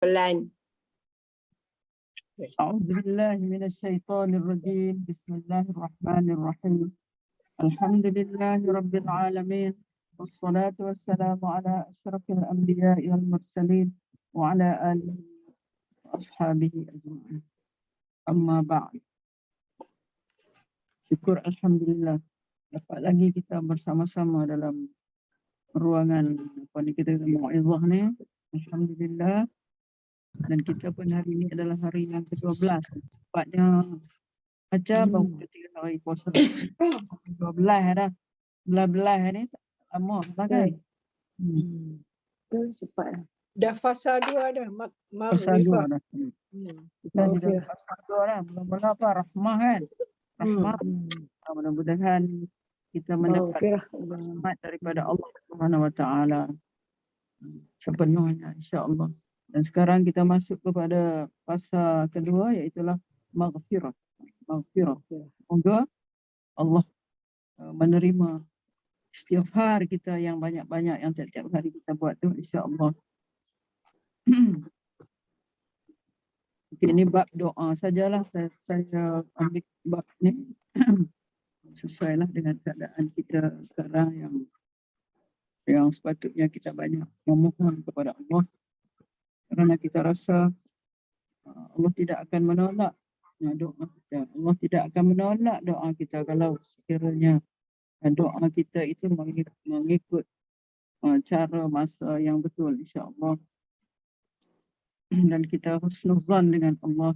Pelan. A'udzubillahi minasyaitonirrajim. Bismillahirrahmanirrahim. Alhamdulillahi rabbil alamin. Wassalatu wassalamu ala asyrafil anbiya'i wal mursalin wa ala alihi wa ashabihi ajma'in. Amma ba'd. Syukur alhamdulillah dapat lagi kita bersama-sama dalam ruangan kita mau'izah ni. Alhamdulillah. Dan kita pun hari ini adalah hari yang ke-12. Tepatnya macam baru ketiga hari puasa. 12 dah. 12 ni lama dah kan? Cepat. Dah fasa 2 dah. Fasa 2 dah. Kita di dalam fasa 2 dah. Mula-mula apa? Rahmah kan? Rahmah. Mudah-mudahan kita mendapat rahmat daripada Allah Subhanahu Wa Taala sepenuhnya insya-Allah. Dan sekarang kita masuk kepada fasa kedua, iaitulah maghfirah. Maghfirah. Semoga Allah menerima istighfar kita yang banyak-banyak yang tiap-tiap hari kita buat tu insya-Allah. Mungkin ini bab doa sajalah. Saya ambil bab ni sesuailah dengan keadaan kita sekarang yang sepatutnya kita banyak memohon kepada Allah. Kerana kita rasa Allah tidak akan menolak doa kita. Allah tidak akan menolak doa kita kalau sekiranya doa kita itu mengikut cara masa yang betul insya-Allah. Dan kita husnuzan dengan Allah.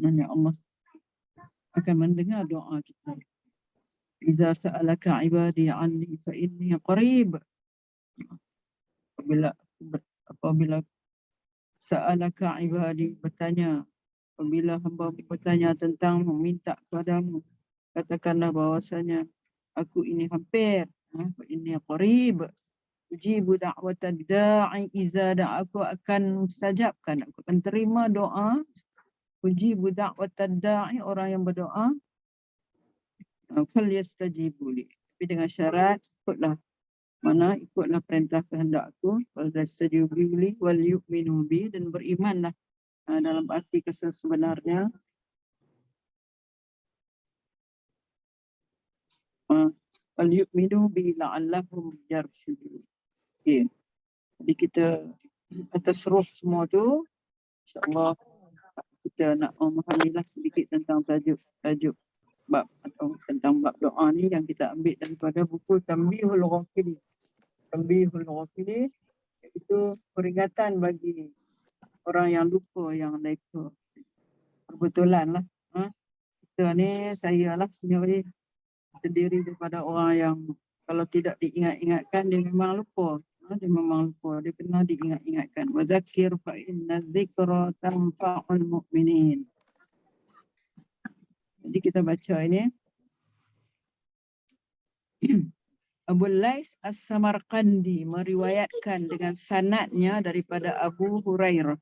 Nanya Allah akan mendengar doa kita. Iza sa'alaka ibadi anni fa inni qarib. Apabila sa'alaka ibadi bertanya, apabila hamba bertanya tentang meminta kepadamu, katakanlah bahwasanya aku ini hampir, ini qarib, ujibu da'watad da'i iza da'aku, akan mustajabkan, aku akan terima doa, ujibu da'watad da'i, orang yang berdoa, fal yastajibu li, tapi dengan syarat ikutlah perintah kehendakku, wal yastajibu li wal yu'minu bi, dan berimanlah dalam arti sebenarnya wal yu'minu bi la'allahum yarshudun. Okey. Jadi kita atas ruh semua tu insya-Allah kita nak memahamilah sedikit tentang tajuk bab atau tentang bab doa ni yang kita ambil daripada buku Tanbihul Ghafilin. Tanbihul Ghafilin iaitu peringatan bagi orang yang lupa, yang leka. Kebetulan lah. Saya lah sendiri terdiri daripada orang yang kalau tidak diingat-ingatkan dia memang lupa. Dia memang lupa. Dia kena diingat-ingatkan. Wa zakir fa inna dzikra tanfa'ul mu'minin. Jadi kita baca ini. Abu Lais As-Samarqandi meriwayatkan dengan sanadnya daripada Abu Hurairah.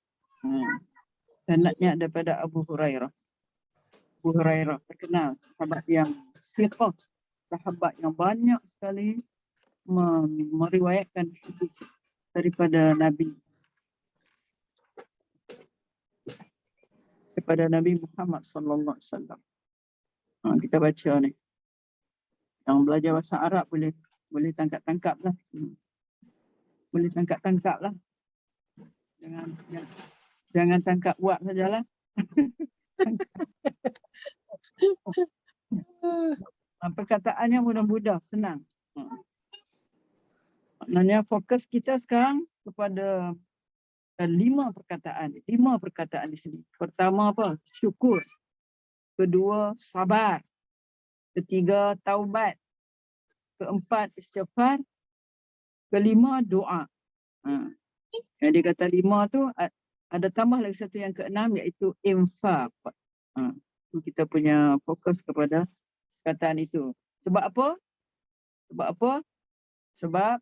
Sanadnya daripada Abu Hurairah. Abu Hurairah terkenal sahabat yang siqah, sahabat yang banyak sekali meriwayatkan daripada Nabi Muhammad sallallahu alaihi wasallam. Kita baca ni. Yang belajar bahasa Arab boleh tangkap lah. Boleh tangkap lah. Jangan tangkap buat sajalah. Perkataannya mudah-mudah, senang. Maknanya fokus kita sekarang kepada 5 perkataan. 5 perkataan di sini. Pertama apa? Syukur. Kedua, sabar. Ketiga, taubat. Keempat, istighfar. Kelima, doa. Yang dia kata 5 tu ada tambah lagi satu yang keenam, iaitu infaq. Kita punya fokus kepada perkataan itu. Sebab apa? Sebab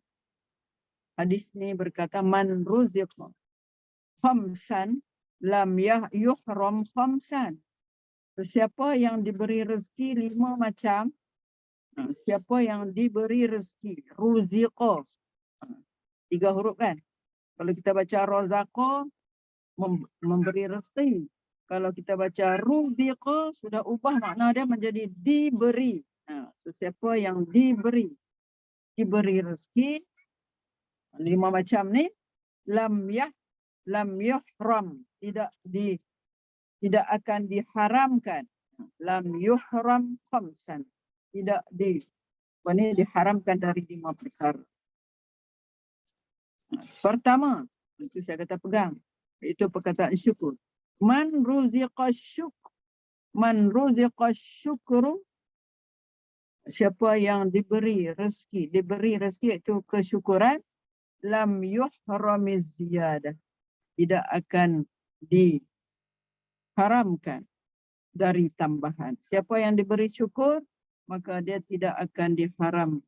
hadis ni berkata man ruziqa khamsan lam yuhram khamsan. Siapa yang diberi rezeki 5 macam, siapa yang diberi rezeki, ruziqa, 3 huruf kan? Kalau kita baca rozaqa, memberi rezeki. Kalau kita baca ruziqa, sudah ubah makna dia menjadi diberi. Sesiapa yang diberi rezeki, 5 macam ni, lam yuhram, tidak akan diharamkan. Lam yuhram khamsan, tidak diharamkan dari 5 perkara. Pertama, itu saya kata pegang, itu perkataan syukur. Man ruziqa syukru, siapa yang diberi rezeki itu kesyukuran, lam yuhramiz ziyadah, tidak akan diharamkan dari tambahan. Siapa yang diberi syukur, maka dia tidak akan diharam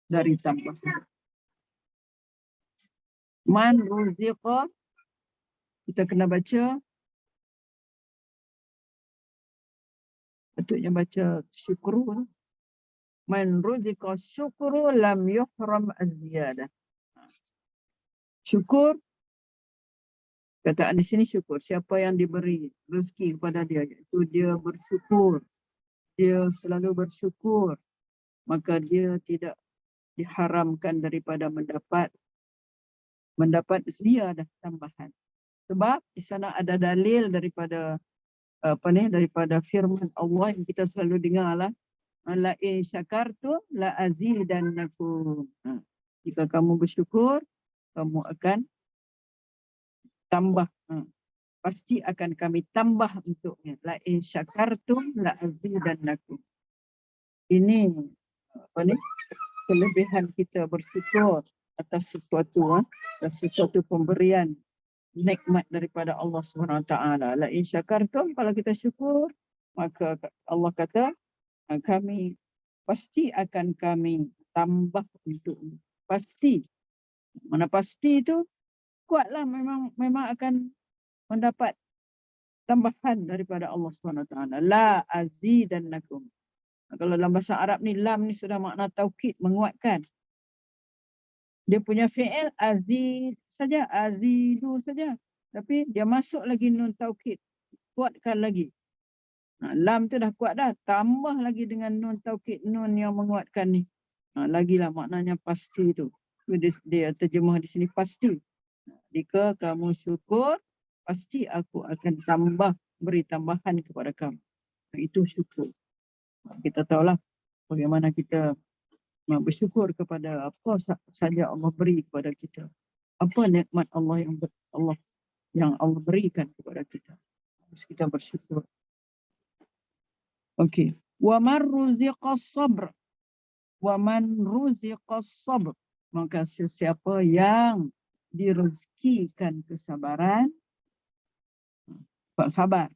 dari tambahan. Man ruziqa, kita kena baca, betulnya baca syukru. Man ruziqa syukru lam yuhram az-ziyadah. Syukur, kataan di sini syukur. Siapa yang diberi rezeki kepada dia, iaitu dia bersyukur. Dia selalu bersyukur. Maka dia tidak diharamkan daripada mendapat ziyadah tambahan. Sebab di sana ada dalil daripada daripada firman Allah yang kita selalu dengarlah. La in syakartum la azidannakum. Jika kamu bersyukur, kamu akan tambah. Pasti akan kami tambah untuknya. La in syakartum la azidannakum. Ini kelebihan kita bersyukur atas sesuatu pemberian nikmat daripada Allah SWT. La in syakartum, kalau kita syukur, maka Allah kata, pasti akan kami tambah untukmu. Pasti. Mana pasti itu? Kuatlah, memang akan mendapat tambahan daripada Allah SWT. La azidannakum. Kalau dalam bahasa Arab ni, lam ni sudah makna taukid, menguatkan. Dia punya fi'il azid saja, azidu saja. Tapi dia masuk lagi nun taukid, kuatkan lagi. Lam tu dah kuat dah, tambah lagi dengan nun taukid, nun yang menguatkan ni. Lagilah maknanya pasti tu. Dia terjemah di sini pasti. Jika kamu syukur, pasti aku akan beri tambahan kepada kamu. Itu syukur. Kita tahulah bagaimana kita bersyukur kepada apa saja Allah beri kepada kita. Apa nikmat Allah yang Allah berikan kepada kita. Harus kita bersyukur. Okey. Wa man ruziqas sabr. Wa man ruziqas sabr. Maka sesiapa yang direzekikan kesabaran, sifat sabar.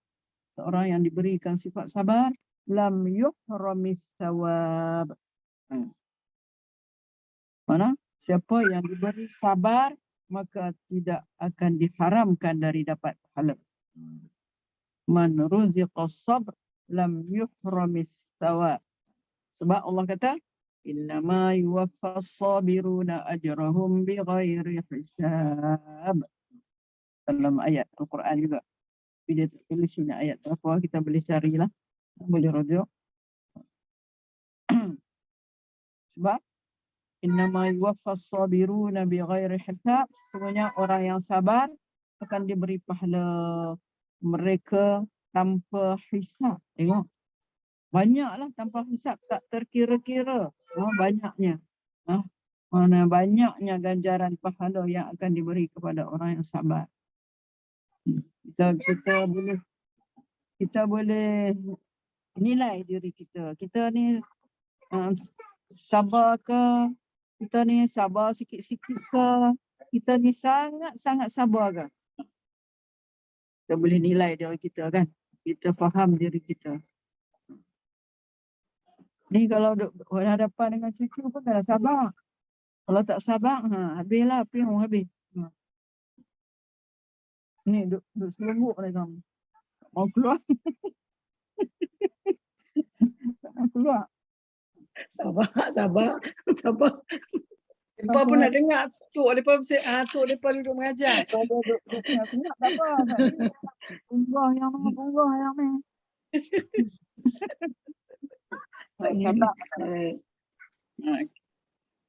Seorang yang diberikan sifat sabar, lam yuhramis thawab. Mana? Siapa yang diberi sabar, maka tidak akan diharamkan dari dapat pahala. Man ruziqas sabr lam yuhramis thawab. Sebab Allah kata, innama yuwaffas sabiruna ajrahum bighairi hisab. Dalam ayat Al-Quran juga. Bila tertulis sini ayat apa, kita boleh carilah. Boleh rujuk. Sebab innama yuwaffas sabiruna bighairi hisab, sebenarnya orang yang sabar akan diberi pahala mereka tanpa hisab. Tengok. Banyaklah tanpa hisab, tak terkira-kira. Banyaknya. Mana banyaknya ganjaran pahala yang akan diberi kepada orang yang sabar. Kita boleh nilai diri kita. Kita ni sabar ke? Kita ni sabar sikit-sikit ke? Kita ni sangat-sangat sabar ke? Kita boleh nilai diri kita kan? Kita faham diri kita. Ni kalau berhadapan dengan cucu pun kena sabar. Kalau tak sabar, habislah apa yang habis. Ni duduk selembuk ni kamu. Mau keluar. Tak mau keluar. Sabar. Depa pun nak dengar tok depa duduk mengajar. Kalau duduk senyap tak apa. Tak ni. Punggah yang ni, punggah yang ni. Sabar.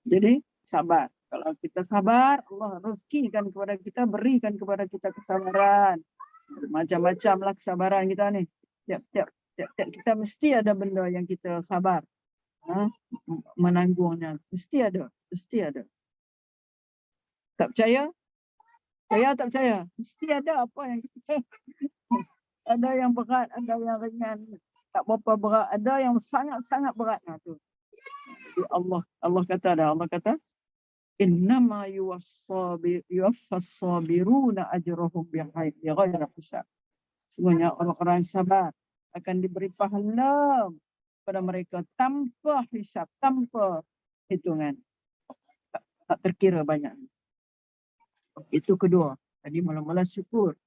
Jadi sabar. Kalau kita sabar, Allah rezekikan kepada kita, berikan kepada kita kesabaran. Macam-macamlah kesabaran kita ni. Tiap-tiap kita mesti ada benda yang kita sabar. Menanggungnya. Mesti ada. Tak percaya? Percaya tak percaya? Mesti ada apa yang kita ada yang berat, ada yang ringan, tak berapa berat, ada yang sangat-sangat berat. Tu. Jadi Allah kata innama yuwaffas sabiruna ajrahum bighairi hisab. Sesungguhnya orang-orang sabar akan diberi pahala pada mereka tanpa hisab, tanpa hitungan. Tak terkira banyak. Itu kedua. Tadi mula-mula syukur.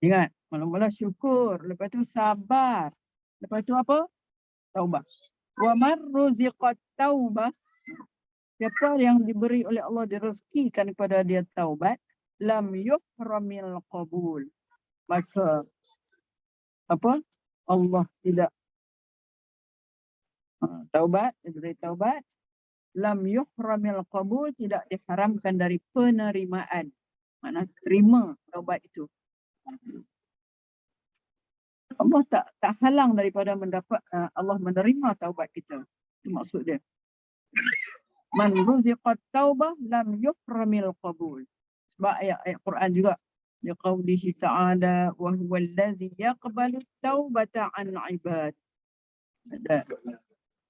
Ingat, mula-mula syukur, lepas tu sabar. Lepas tu apa? Taubah. Wa man ruziqat taubah. Siapa yang diberi oleh Allah direzekikan kepada dia taubat, lam yuhramil qabul. Maka apa? Allah tidak taubat, diberi taubat, lam yuhramil qabul, tidak diharamkan dari penerimaan. Maknanya terima taubat itu. Allah tak halang daripada mendapat Allah menerima taubat kita. Itu maksud dia. Man ruziqat taubah lam yuhramil qabul. Sebab ayat Quran juga. Liqaulihi ta'ala wa huwa allazi yaqbalu taubata an ibad.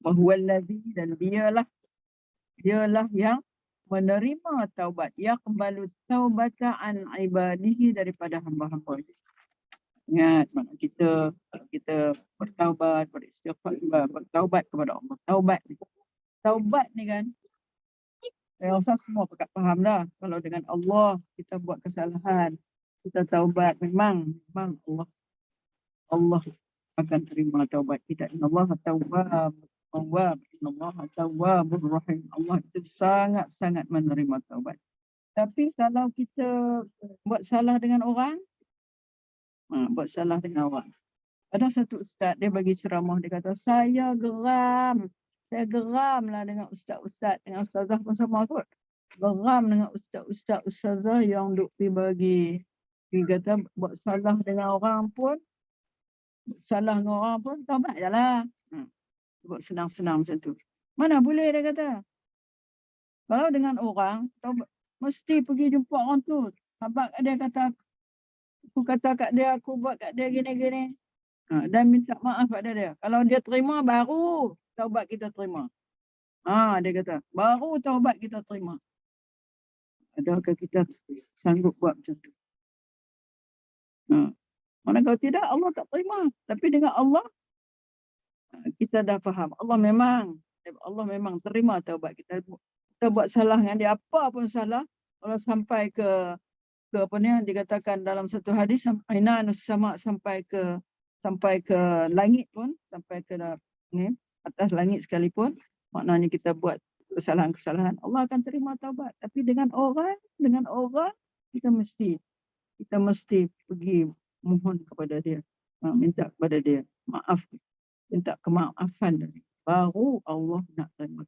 Wa huwa allazi, dan dialah yang menerima taubat. Yaqbalu taubata an ibadihi, daripada hamba-hamba. Ingat, mana kita bertaubat, beristighfar, bertaubat kepada Allah. Taubat ni kan, saya rasa semua pakat faham dah. Kalau dengan Allah kita buat kesalahan, kita taubat, memang Allah akan terima taubat kita. Innallaha tawwab, innallaha tawwabur rahim. Allah itu sangat-sangat menerima taubat. Tapi kalau kita buat salah dengan orang, ada satu ustaz, dia bagi ceramah, dia kata, saya geram lah dengan ustaz-ustaz, dengan ustazah pun sama kot. Geram dengan ustazah yang duk pergi bagi. Dia kata, buat salah dengan orang pun, taubat je lah. Buat senang-senang macam tu. Mana boleh, dia kata. Kalau dengan orang, taubat, mesti pergi jumpa orang tu. Sebab dia kata, aku buat kat dia gini-gini. Dan minta maaf pada dia. Kalau dia terima, baru taubat kita terima. Dia kata, baru taubat kita terima. Adakah kita sanggup buat macam tu? Mana kalau tidak, Allah tak terima. Tapi dengan Allah, kita dah faham. Allah memang terima taubat kita. Kita buat salah dengan dia, apa pun salah. Kalau sampai ke apa ni yang dikatakan dalam satu hadis, sampai ke langit pun, sampai ke ni, atas langit sekalipun, maknanya kita buat kesalahan-kesalahan, Allah akan terima taubat. Tapi dengan orang kita mesti pergi mohon kepada dia, minta kepada dia maaf, minta kemaafan dari baru Allah nak terima.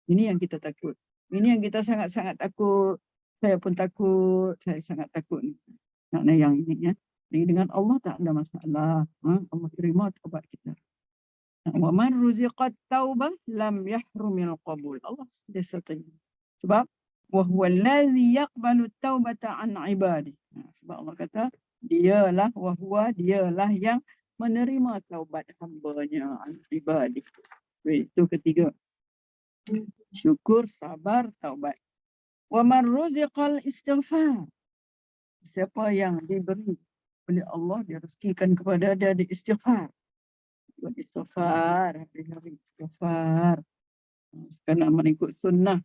Ini yang kita takut. Ini yang kita sangat-sangat takut. Saya pun takut, saya sangat takut ni. Maknanya yang ini ya. Jadi dengan Allah tak ada masalah. Allah terima taubat kita. Wa man ruziqat taubah lam yahrumil qabul. Allah dia terima. Sebab wa huwa allazi yaqbalu taubata an ibadi. Sebab Allah kata dialah yang menerima taubat hamba-Nya, an ibadi. Itu ketiga. Syukur, sabar, taubat. Wa man ruziqal istighfar. Siapa yang diberi oleh Allah, direzekikan kepada dia di istighfar. Buat istighfar, hari-hari istighfar. Kerana mengikut sunnah.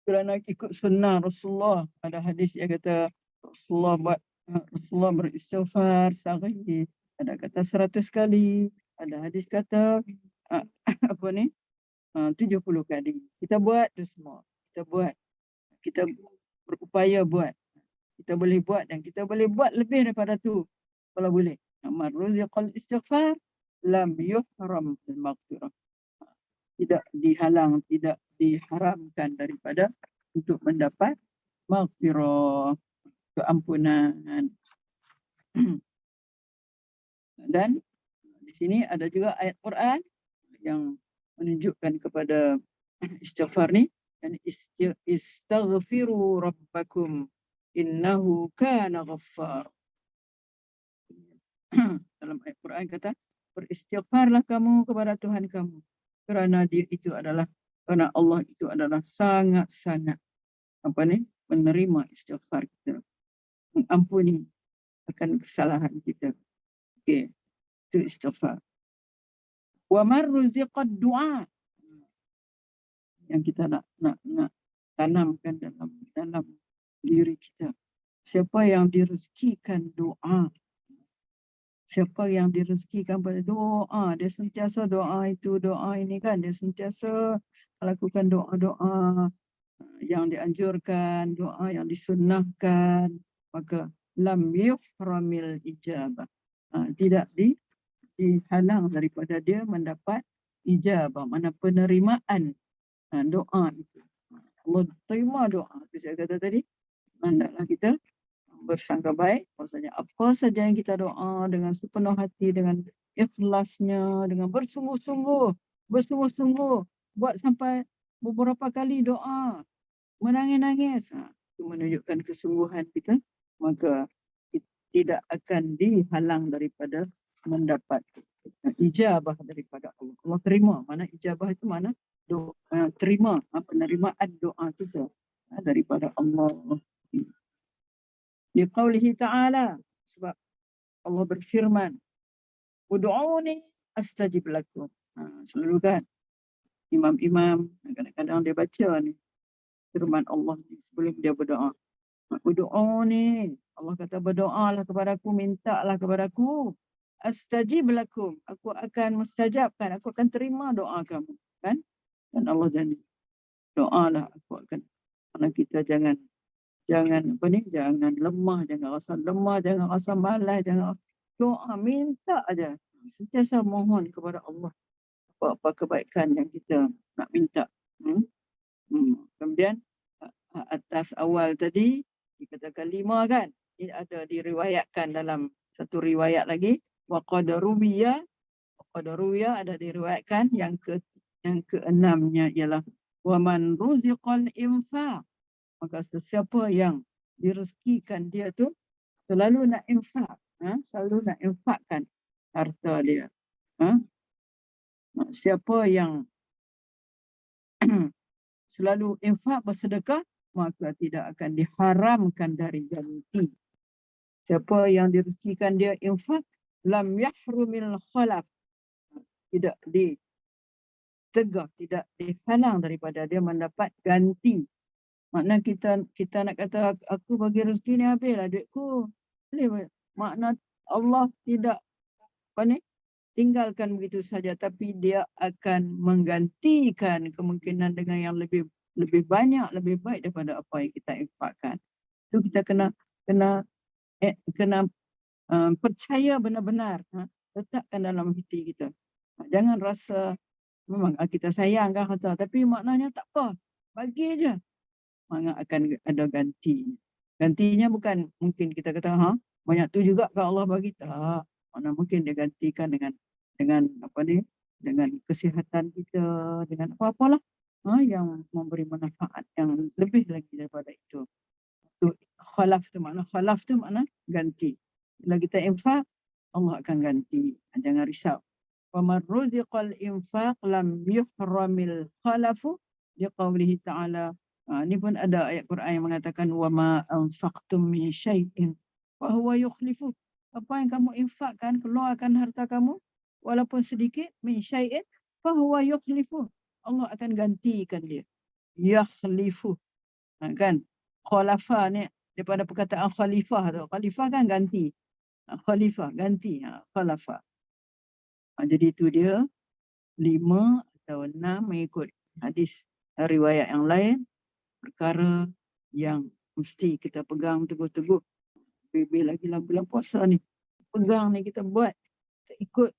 Kerana ikut sunnah Rasulullah. Ada hadis yang kata Rasulullah beristighfar sehari. Ada kata 100 kali. Ada hadis kata 70 kali. Kita buat tu semua. kita buat. Kita berupaya buat. Kita boleh buat dan kita boleh buat lebih daripada tu kalau boleh. Man ruziqal istighfar lam yuhram al-maghfirah. Tidak dihalang, tidak diharamkan daripada untuk mendapat maghfirah, keampunan. Dan di sini ada juga ayat Quran yang menunjukkan kepada istighfar ni, dan istaghfiru rabbakum innahu kana ghaffar. Dalam ayat Quran kata, beristighfarlah kamu kepada Tuhan kamu kerana kerana Allah itu adalah sangat-sangat menerima istighfar kita, mengampuni akan kesalahan kita. Okey, itu istighfar. Wa man ruziqad du'a, yang kita nak tanamkan dalam diri kita. Siapa yang direzekikan doa, siapa yang direzekikan pada doa, dia sentiasa doa itu, doa ini kan, dia sentiasa lakukan doa-doa yang dianjurkan, doa yang disunnahkan, maka lam yuhramil ijabah. Tidak dihalang daripada dia mendapat ijabah, mana penerimaan doa itu. Allah terima doa. Saya kata tadi, hendaklah kita bersangka baik, maksudnya apa saja yang kita doa dengan sepenuh hati, dengan ikhlasnya, dengan bersungguh-sungguh, buat sampai beberapa kali doa, menangis-nangis, itu menunjukkan kesungguhan kita, maka tidak akan dihalang daripada mendapat ijabah daripada Allah. Allah terima, mana ijabah itu mana terima penerimaan doa kita daripada Allah. Di qaulihi ta'ala, sebab Allah berfirman, ud'uni astajib lakum. Selalu kan imam-imam kadang-kadang dia baca ni firman Allah ni sebelum dia berdoa. Ud'uni, Allah kata berdoalah kepadaku, mintalah kepadaku, astajib lakum, aku akan mustajabkan, aku akan terima doa kamu, kan? Dan Allah janji, doalah aku akan. Karena kita jangan lemah, jangan rasa malas, jangan doa, minta aja, sentiasa mohon kepada Allah apa kebaikan yang kita nak minta. Kemudian atas awal tadi dikatakan 5 kan, ini ada diriwayatkan dalam satu riwayat lagi, wa qad ruwiya ada diriwayatkan yang keenamnya ialah wa man ruziqal infaq, maka sesiapa yang direzekikan dia tu selalu nak infak, selalu nak infakkan harta dia. Siapa yang selalu infak, bersedekah, maka tidak akan diharamkan dari ganti. Siapa yang direzekikan dia infak, lam yahrumil khalaf, tidak dicegah, tidak dihalang daripada dia mendapat ganti. Makna kita nak kata aku bagi rezeki ni habislah duitku. Boleh. Makna Allah tidak tinggalkan begitu saja, tapi dia akan menggantikan kemungkinan dengan yang lebih banyak, lebih baik daripada apa yang kita infakkan. Itu kita kena percaya benar-benar, letakkan dalam hati kita. Jangan rasa memang kita sayang kan harta, tapi maknanya tak apa, bagi aja. Maka akan ada ganti. Gantinya bukan mungkin kita kata banyak tu juga kalau Allah bagi, tak. Mana mungkin dia gantikan dengan dengan kesihatan kita, dengan apa-apalah yang memberi manfaat yang lebih lagi daripada itu. Itu khalaf tu makna ganti. Bila kita infak, Allah akan ganti. Jangan risau. Wa man ruziqal infaq lam yuhramil khalafu, liqaulihi ta'ala. Ini pun ada ayat Quran yang mengatakan wa ma anfaqtum min syai'in fa huwa yukhlifu. Apa yang kamu infakkan, keluarkan harta kamu walaupun sedikit, min syai'in fa huwa yukhlifu, Allah akan gantikan dia. Yakhlifu. Kan? Khalafa ni daripada perkataan khalifah tu. Khalifah kan ganti. Khalifah ganti, khalafa. Jadi itu dia 5 atau 6 mengikut hadis riwayat yang lain. perkara yang mesti kita pegang teguh-teguh. Lebih lagi lah bulan puasa ni. Pegang ni kita buat. Kita ikut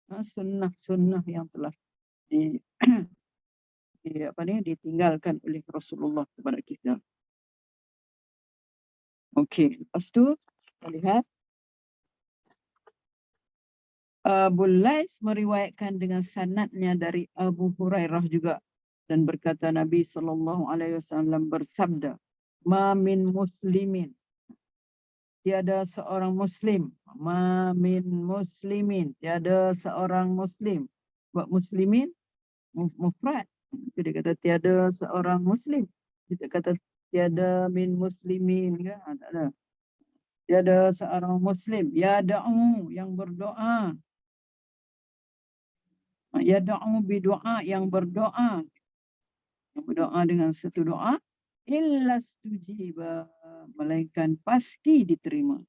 sunnah-sunnah yang telah ditinggalkan oleh Rasulullah kepada kita. Okey, lepas tu kita lihat Abu Lais meriwayatkan dengan sanadnya dari Abu Hurairah juga, dan berkata Nabi SAW bersabda, "Ma min muslimin," tiada seorang muslim, "ma min muslimin," tiada seorang muslim. Buat muslimin mufrad. Dia kata tiada seorang muslim. Kita kata tiada min muslimin ke? Tak ada. Tiada seorang muslim yada'u yang berdoa. Yada'u bidoa yang berdoa. Yang berdoa dengan satu doa. Illa stujiba. Melainkan pasti diterima.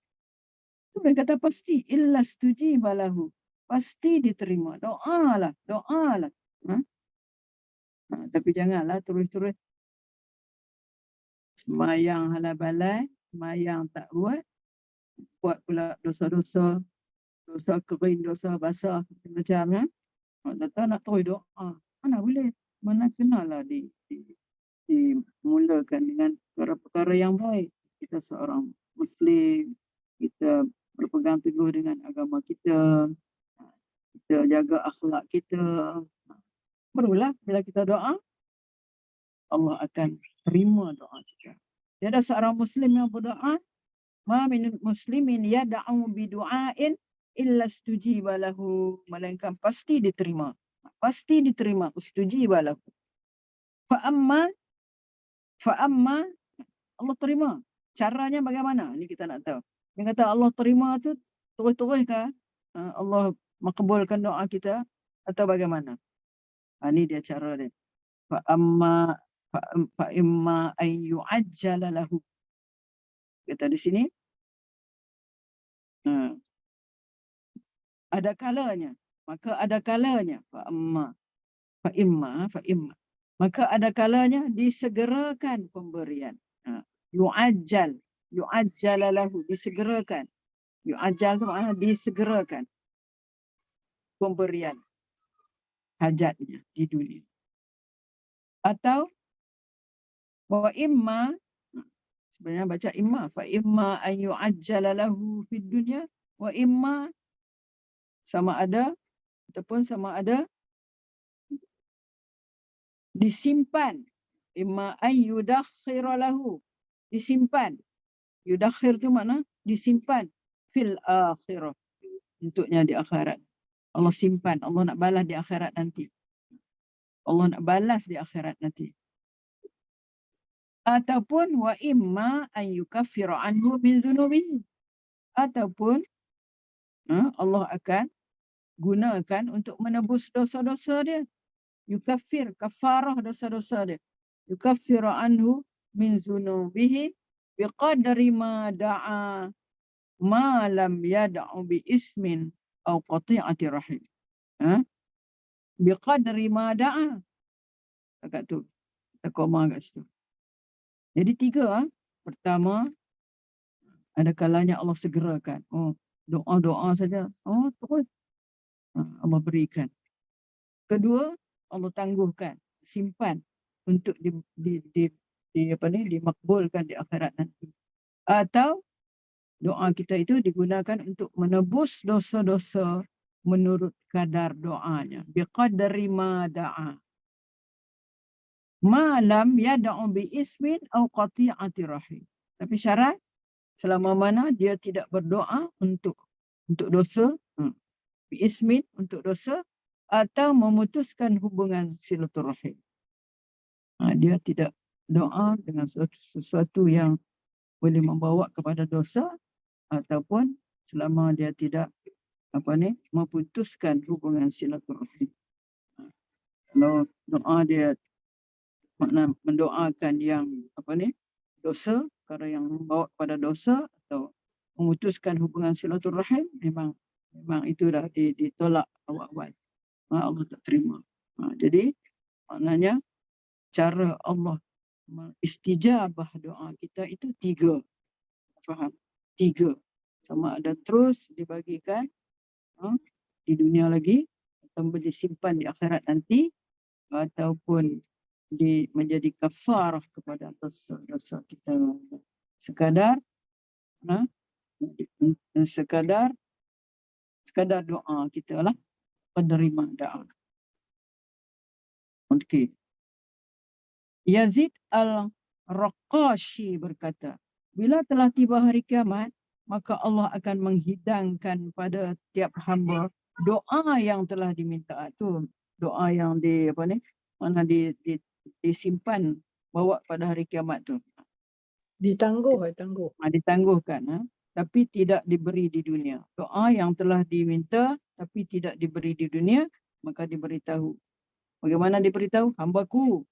Itu dia kata pasti. Illa stujiba lahu. Pasti diterima. Doalah. Doalah. Tapi janganlah terus-terus semayang halal balai, semayang tak buat pula dosa-dosa, dosa kering, dosa basah macam-macam. Tak nak terus doa. Mana boleh? Mana kenalah dimulakan dengan perkara-perkara yang baik. Kita seorang Muslim, kita berpegang teguh dengan agama kita, kita jaga akhlak kita. Barulah bila kita doa, Allah akan terima doa kita. Tiada seorang Muslim yang berdoa, ma min muslimin yad'u bidu'ain illa stujiba lahu, melainkan pasti diterima. Pasti diterima, stujiba lahu. Fa amma Allah terima. Caranya bagaimana? Ini kita nak tahu. Yang kata Allah terima tu terus-terus ke? Allah makbulkan doa kita atau bagaimana? Ini dia cara dia. Fa imma ay yu'ajjala lahu. Kata di sini ada kalanya, maka ada kalanya fa imma maka ada kalanya disegerakan pemberian. Yu'ajjal lahu, disegerakan. Yu'ajjal tu maknanya disegerakan pemberian hajatnya di dunia. Atau wa imma, sebenarnya baca imma, fa imma an yu'ajjala lahu fid dunya wa imma, sama ada ataupun sama ada disimpan. Imma an yudakhkhira lahu, disimpan. Yudakhir tu makna disimpan fil akhirah, untuknya di akhirat. Allah simpan, Allah nak balas di akhirat nanti. Allah nak balas di akhirat nanti. Ataupun wa imma an yukaffira anhu min dhunubihi, ataupun Allah akan gunakan untuk menebus dosa-dosa dia. Yukaffir, kafarah dosa-dosa dia. Yukaffira anhu min dhunubihi biqadri ma da'a ma lam yad'u bi ismin aw qati'ati rahim. Biqadri ma da'a. Dekat tu. Kita koma kat situ. Jadi 3. Pertama, ada kalanya Allah segerakan. Doa-doa saja. Terus Allah berikan. Kedua, Allah tangguhkan, simpan untuk dimakbulkan di akhirat nanti. Atau doa kita itu digunakan untuk menebus dosa-dosa menurut kadar doanya. Biqadri ma da'a. Ma lam yad'u bi ismin aw qati'ati rahim. Tapi syarat selama mana dia tidak berdoa untuk dosa, bi ismin untuk dosa, atau memutuskan hubungan silaturahim. Dia tidak doa dengan sesuatu yang boleh membawa kepada dosa, ataupun selama dia tidak memutuskan hubungan silaturahim. Kalau doa dia makna mendoakan yang dosa, perkara yang membawa kepada dosa atau memutuskan hubungan silaturahim, memang itu dah ditolak awal-awal. Allah tak terima. Jadi maknanya cara Allah istijabah doa kita itu 3. Faham? 3. Sama ada terus dibagikan di dunia lagi, atau disimpan di akhirat nanti, ataupun menjadi kafarah kepada dosa-dosa kita. Sekadar sekadar doa kita lah penerima doa. Okey. Yazid Al-Raqashi berkata, bila telah tiba hari kiamat, maka Allah akan menghidangkan pada tiap hamba doa yang telah diminta. Itu doa yang disimpan bawa pada hari kiamat tu. Ditangguhkan, tapi tidak diberi di dunia. Doa yang telah diminta tapi tidak diberi di dunia, maka diberitahu. Bagaimana diberitahu? Hambaku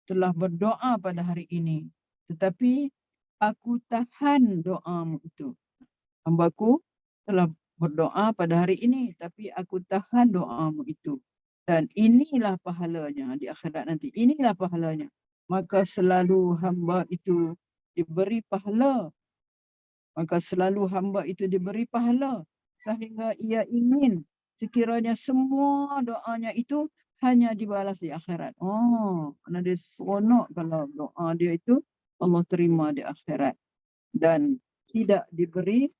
telah berdoa pada hari ini, tetapi aku tahan doamu itu. Hambaku telah berdoa pada hari ini, tapi aku tahan doamu itu. Dan inilah pahalanya di akhirat nanti. Inilah pahalanya. Maka selalu hamba itu diberi pahala. Sehingga ia ingin sekiranya semua doanya itu hanya dibalas di akhirat. Kerana dia seronok kalau doa dia itu Allah terima di akhirat dan tidak diberi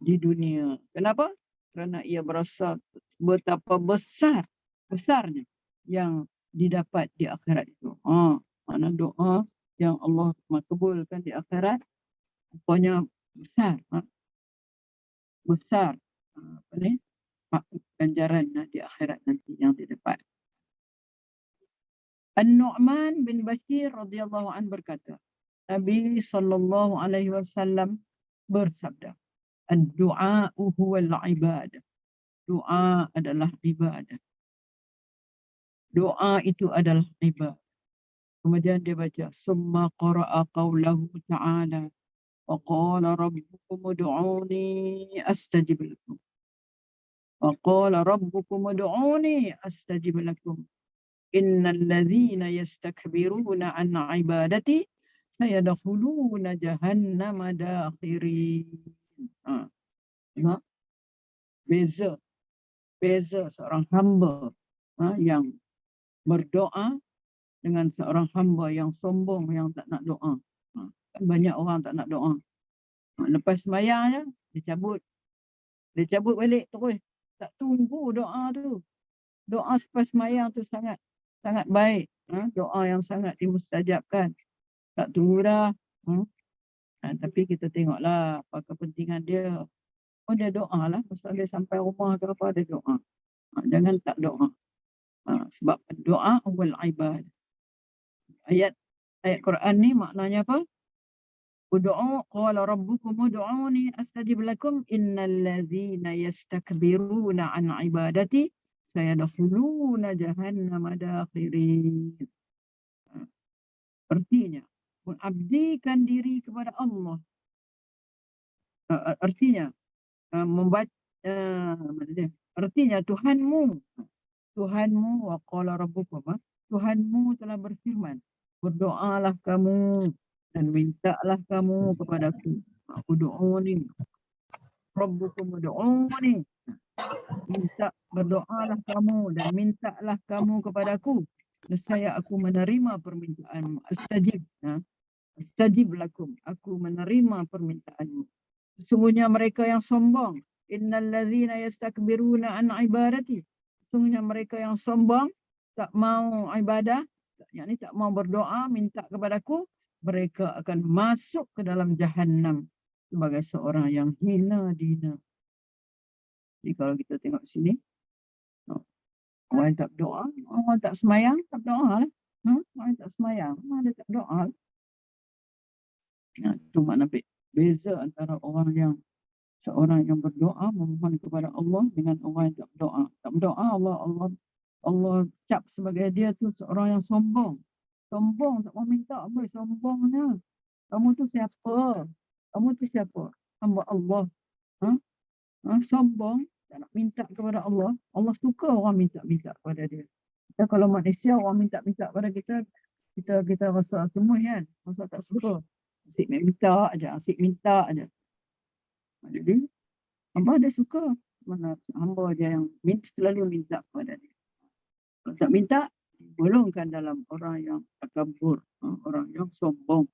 di dunia. Kenapa? Kerana ia berasa betapa besarnya yang didapat di akhirat itu. Mana doa yang Allah makbulkan di akhirat, rupanya besar. Besar ganjaran di akhirat nanti yang didapat. An-Nu'man bin Bashir radhiyallahu anhu berkata, Nabi sallallahu alaihi wasallam bersabda, "Ad-du'a'u huwal ibadah." Doa adalah ibadah. Doa itu adalah ibadah. Kemudian dia baca, "Summa qara'a qawlahu ta'ala wa qala rabbukum ud'uni astajib lakum." Wa qala rabbukum ud'uni astajib lakum. Innal ladzina yastakbiruna an ibadati sayadkhuluna jahannama dakhirin. Tengok. Beza seorang hamba yang berdoa dengan seorang hamba yang sombong yang tak nak doa. Kan banyak orang tak nak doa. Lepas sembahyang je dia cabut balik terus. Tak tunggu doa tu. Doa selepas sembahyang tu sangat baik. Doa yang sangat dimustajabkan. Tak tunggu dah. Tapi kita tengoklah apa kepentingan dia. Dia doa lah. Pasal dia sampai rumah ke apa, dia doa. Jangan tak doa. Sebab doa wal ibad. Ayat Quran ni maknanya apa? Ud'u qala rabbukum ud'uni astajib lakum innal ladzina yastakbiruna an ibadati sayadkhuluna jahannama dakhirin. Artinya mengabdikan diri kepada Allah. Artinya artinya Tuhanmu wa qala rabbukum, Tuhanmu telah berfirman, berdoalah kamu dan mintalah kamu kepadaku. Ud'uni rabbukum ud'uni. Berdoalah kamu dan mintalah kamu kepadaku. Nescaya aku menerima permintaanmu. Astajib lakum. Aku menerima permintaanmu. Sesungguhnya mereka yang sombong. Innal ladzina yastakbiruna an ibadati. Sesungguhnya mereka yang sombong, tak mau ibadah, yakni tak mau berdoa, minta kepadaku, mereka akan masuk ke dalam jahannam sebagai seorang yang hina dina. Jadi kalau kita tengok sini, orang yang tak berdoa, orang tak semayang, tak berdoa lah. Orang yang tak semayang, dia tak berdoa. Itu makna beza antara seorang yang berdoa memohon kepada Allah dengan orang yang tak berdoa. Tak berdoa, Allah cap sebagai dia tu seorang yang sombong. Sombong, tak mau minta. Sombongnya. Kamu tu siapa? Hamba Allah. Sombong, tak nak minta kepada Allah. Allah suka orang minta kepada dia. Kita kalau manusia, orang minta kepada kita, kita rasa semua kan, rasa tak suka. Asyik minta aja, asyik minta aja. Jadi hamba dia suka. Mana hamba dia yang selalu minta kepada dia. Kalau tak minta, golongkan dalam orang yang takabur, orang yang sombong.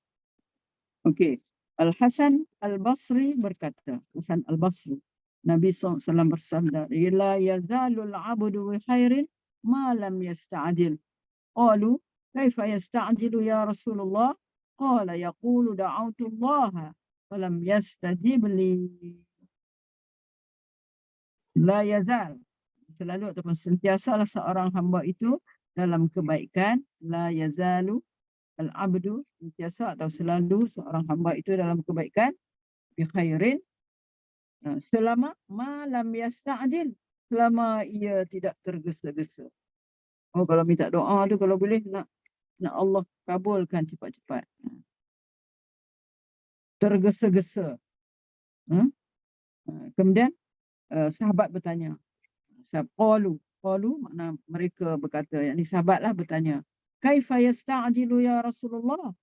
Okey. Al-Hasan Al-Basri berkata, Hasan Al-Basri, Nabi SAW bersabda, "La yazalul 'abdu bi khairin ma lam yasta'jil." Qalu, "Kaifa yasta'jilu ya Rasulullah?" Qala, "Yaqulu da'awtu Allah falam yastajib li." La yazal, selalu ataupun sentiasalah seorang hamba itu dalam kebaikan. La yazalu al-abdu, sentiasa atau selalu seorang hamba itu dalam kebaikan, bi khairin, selama malam yasta'jil, selama ia tidak tergesa-gesa. Oh, kalau minta doa tu kalau boleh nak Allah kabulkan cepat-cepat. Tergesa-gesa. Kemudian sahabat bertanya. Qalu makna mereka berkata, yakni sahabatlah bertanya, "Kaifa yasta'jilu ya Rasulullah?"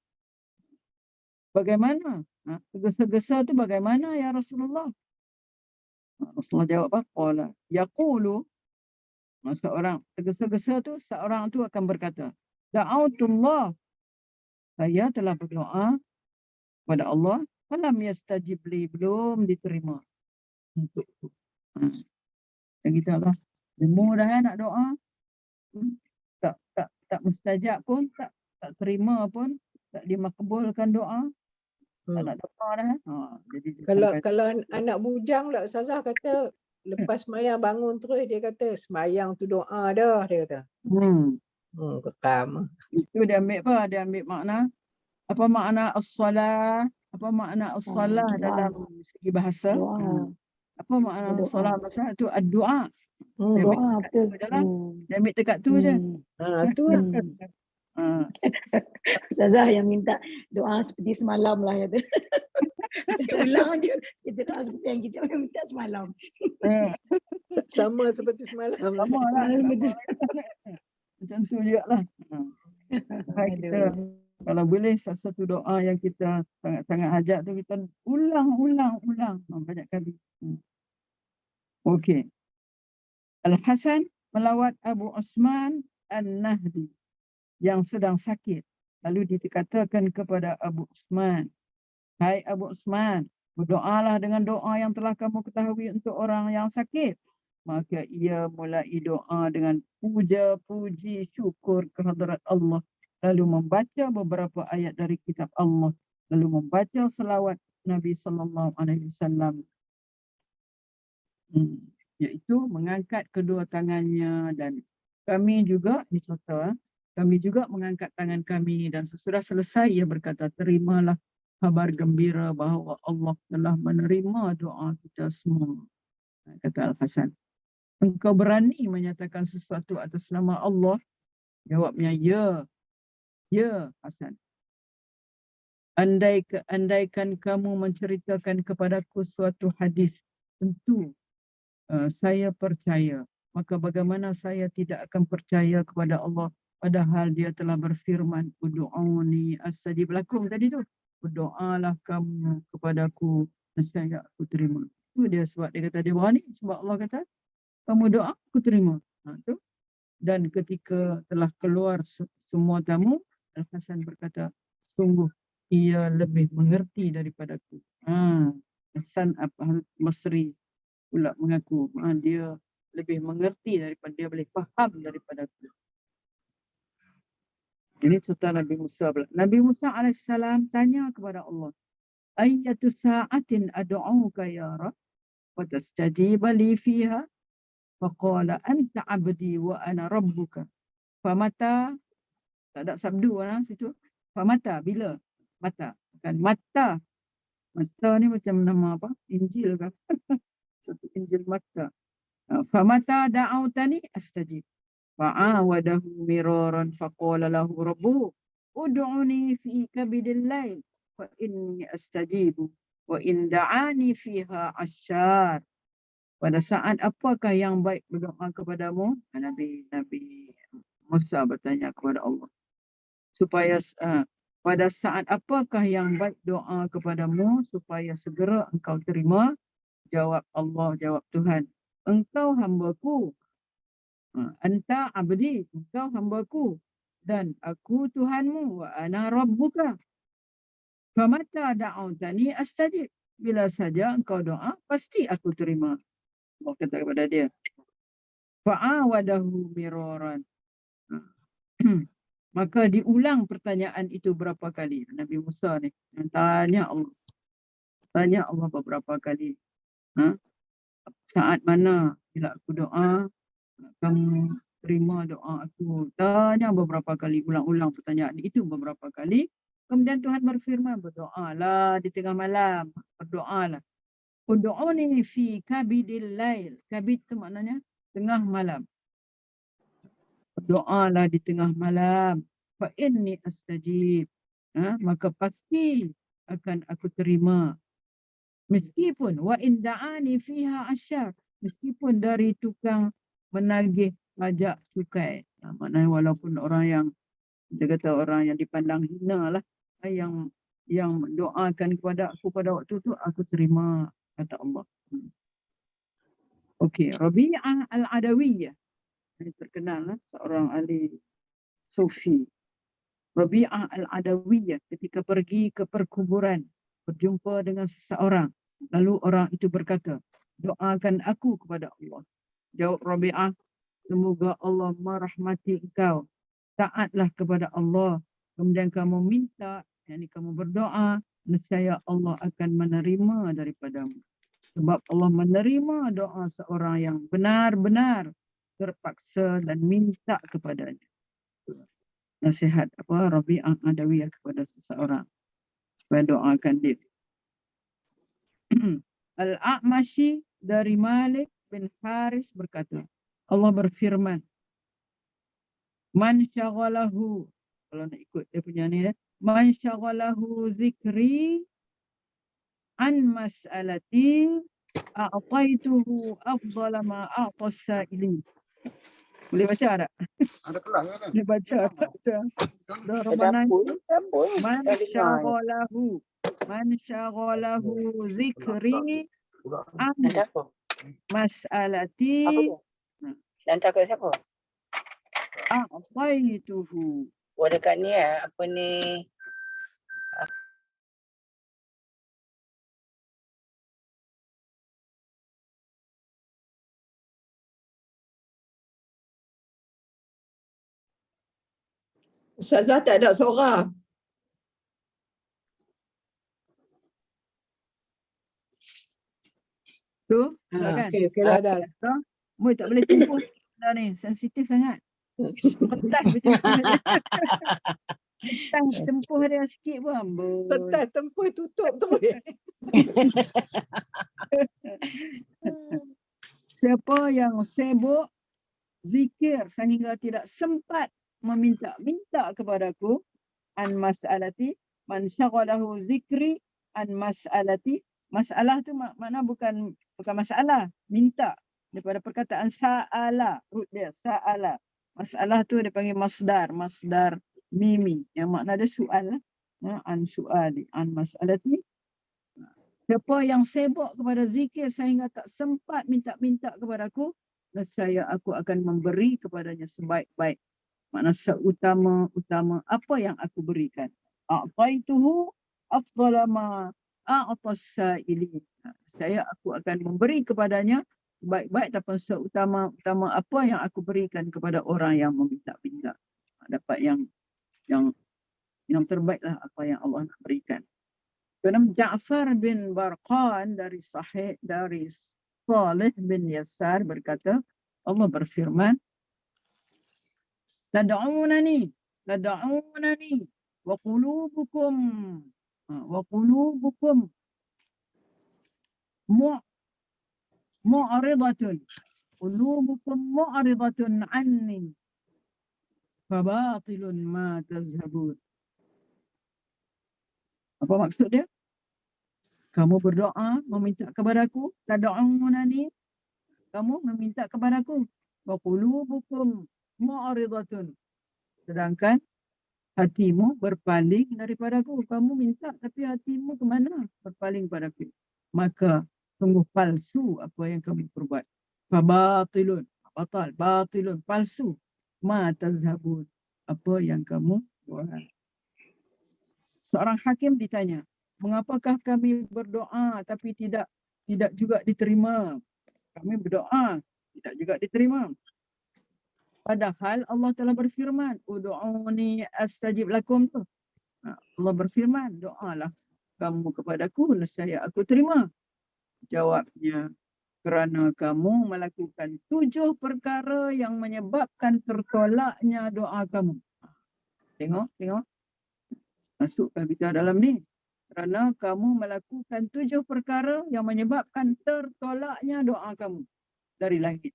Bagaimana? Tergesa-gesa tu bagaimana ya Rasulullah? Rasulullah jawab apa? Qala, yaqulu, seorang tergesa-gesa tu, seorang tu akan berkata, "Da'autullah, saya telah berdoa kepada Allah, falam yastajib li, belum diterima untukku." Dan kita lah, dah nak doa, tak mustajab pun, tak terima pun, tak dimakbulkan doa, tak nak doa dah. Jadi Kalau anak bujang pula Ustazah kata lepas sembahyang bangun terus dia kata sembahyang tu doa dah, dia kata. Kekam. Itu dia ambil apa? Dia ambil makna apa makna as-salah? Apa makna as-salah dalam segi bahasa? Apa makna salah bahasa tu? Ad-du'a. Doa betul. Dia ambil dekat tu je. Tu lah. Ustazah yang minta doa seperti semalam lah kata. Saya ulang je. Kita doa seperti yang kita minta semalam. Sama seperti semalam. Sama lah. Macam tu juga lah. Kita, kalau boleh satu doa yang kita sangat-sangat hajat tu, kita ulang banyak kali. Okey. Al-Hasan melawat Abu Osman An-Nahdi yang sedang sakit. Lalu dikatakan kepada Abu Osman, "Hai Abu Osman, berdoalah dengan doa yang telah kamu ketahui untuk orang yang sakit." Maka ia mulai doa dengan puja, puji, syukur kehadrat Allah. Lalu membaca beberapa ayat dari kitab Allah. Lalu membaca selawat Nabi SAW. Iaitu mengangkat kedua tangannya, dan kami juga dicontoh, kami juga mengangkat tangan kami, dan sesudah selesai ia berkata, "Terimalah kabar gembira bahawa Allah telah menerima doa kita semua." Kata Al-Hasan, "Engkau berani menyatakan sesuatu atas nama Allah?" Jawabnya, ya Hasan. Andaikan kamu menceritakan kepadaku suatu hadis, tentu saya percaya. Maka bagaimana saya tidak akan percaya kepada Allah, padahal dia telah berfirman, "Ud'uni astajib lakum." Tadi tu, berdoalah kamu kepadaku, nescaya aku terima. Itu dia sebab dia kata dia berani, sebab Allah kata, "Kamu doa, aku terima." Tu. Dan ketika telah keluar semua tamu, Al-Hasan berkata, "Sungguh ia lebih mengerti daripadaku." Hasan Al-Basri pula mengaku dia lebih mengerti daripada dia, boleh faham daripadaku. Ini cerita Nabi Musa pula. Nabi Musa AS tanya kepada Allah, "Ayyatu sa'atin ad'uka ya Rabb wa tastajiba li fiha?" Faqala, "Anta 'abdi wa ana rabbuka." Famata, tak ada sabdu lah situ. Famata, bila? Mata. Bukan mata. Mata ni macam nama apa? Injil ke? Satu Injil Matta. Famata da'autani astajib. Fa'awadahu miraran faqala lahu rabbuhu, "Ud'uni fi kabidil lail fa inni astajibu wa in da'ani fiha asyar." Pada saat apakah yang baik berdoa kepadamu? Nabi Musa bertanya kepada Allah. supaya pada saat apakah yang baik doa kepadamu supaya segera engkau terima? Jawab Allah, jawab Tuhan, engkau hambaku, anta abdi, engkau hambaku, dan aku Tuhanmu, wa ana rabbuka. Famata da'autani astajib. Bila saja engkau doa, pasti aku terima. Allah kata kepada dia. Fa'awadahu miraran. Maka diulang pertanyaan itu berapa kali. Nabi Musa ni tanya Allah. Tanya Allah beberapa kali. Saat mana bila aku doa, kamu terima doa aku. Tanya beberapa kali, ulang-ulang pertanyaan itu beberapa kali. Kemudian Tuhan berfirman, berdoalah di tengah malam. Berdoalah. Ud'uni fi kabidil lail. Kabid itu maknanya tengah malam. Berdoalah di tengah malam. Fa inni astajib. Maka pasti akan aku terima. Meskipun wa in da'ani fiha asyar, meskipun dari tukang menagih pajak cukai, maknanya walaupun orang yang kita kata orang yang dipandang hina lah, yang doakan kepada aku pada waktu tu, aku terima, kata Allah. Okey, Rabi'ah al-Adawiyah, ini terkenal lah, seorang ahli sufi. Rabi'ah al-Adawiyah ketika pergi ke perkuburan berjumpa dengan seseorang, lalu orang itu berkata, doakan aku kepada Allah. Jawab Rabi'ah, semoga Allah merahmati engkau, taatlah kepada Allah, kemudian kamu minta, yakni kamu berdoa, nescaya Allah akan menerima daripadamu. Sebab Allah menerima doa seorang yang benar-benar terpaksa dan minta kepadanya. Nasihat Rabi'ah Adawiyah kepada seseorang supaya doakan dia. Al-A'mashi dari Malik bin Haris berkata, Allah berfirman, man syaghalahu, kalau nak ikut dia punya ni, man syaghalahu zikri an mas'alati a'taituhu afdala ma a'ta sa'ili. Boleh baca tak? Ada kelas kan? Boleh baca tak? Dah Ramadan. Man syaghalahu zikri an mas'alati Dan takut siapa? a'taituhu. Oh dekat ni apa ni? Ustazah tak ada suara. Tu, kan? Okey, lah dah. Mu tak boleh tempuh dah ni, sensitif sangat. Petas bertempuh dia. Petas tempuh dia sikit pun amboi. Petas tempuh tutup terus. Siapa yang sibuk zikir sehingga tidak sempat meminta kepadaku an mas'alati, man syaghalahu zikri an mas'alati. Masalah tu makna bukan masalah, minta, daripada perkataan sa'ala, root dia sa'ala. Masalah tu dia panggil masdar mimi, yang makna dia soal, an su'ali an mas'alati. Siapa yang sibuk kepada zikir sehingga tak sempat minta kepadaku, nescaya aku akan memberi kepadanya sebaik-baik, makna seutama-utama apa yang aku berikan. A'taituhu afdala ma a'tas sa'ilin. Saya aku akan memberi kepadanya baik-baik ataupun seutama-utama apa yang aku berikan kepada orang yang meminta-minta. Dapat yang terbaiklah apa yang Allah nak berikan. Kerana Ja'far bin Barqan dari Salih bin Yasar berkata, Allah berfirman, Tad'unani wa qulubukum mu'ridatun anni fabatilun ma tazhabun. Apa maksud dia? Kamu berdoa meminta kepadaku, tad'unani, kamu meminta kepadaku, wa qulubukum mu'ridatun, sedangkan hatimu berpaling daripadaku. Kamu minta tapi hatimu ke mana? Berpaling padaku. Maka sungguh palsu apa yang kamu perbuat. Fabatilun, batilun, palsu. Ma tazhabun, apa yang kamu buat. Seorang hakim ditanya, mengapakah kami berdoa tapi tidak juga diterima? Kami berdoa tidak juga diterima. Padahal Allah telah berfirman, ud'uni astajib lakum tu. Allah berfirman, doalah kamu kepadaku, nescaya aku terima. Jawabnya, kerana kamu melakukan 7 perkara yang menyebabkan tertolaknya doa kamu. Tengok. Masukkan kita dalam ni. Kerana kamu melakukan 7 perkara yang menyebabkan tertolaknya doa kamu dari langit.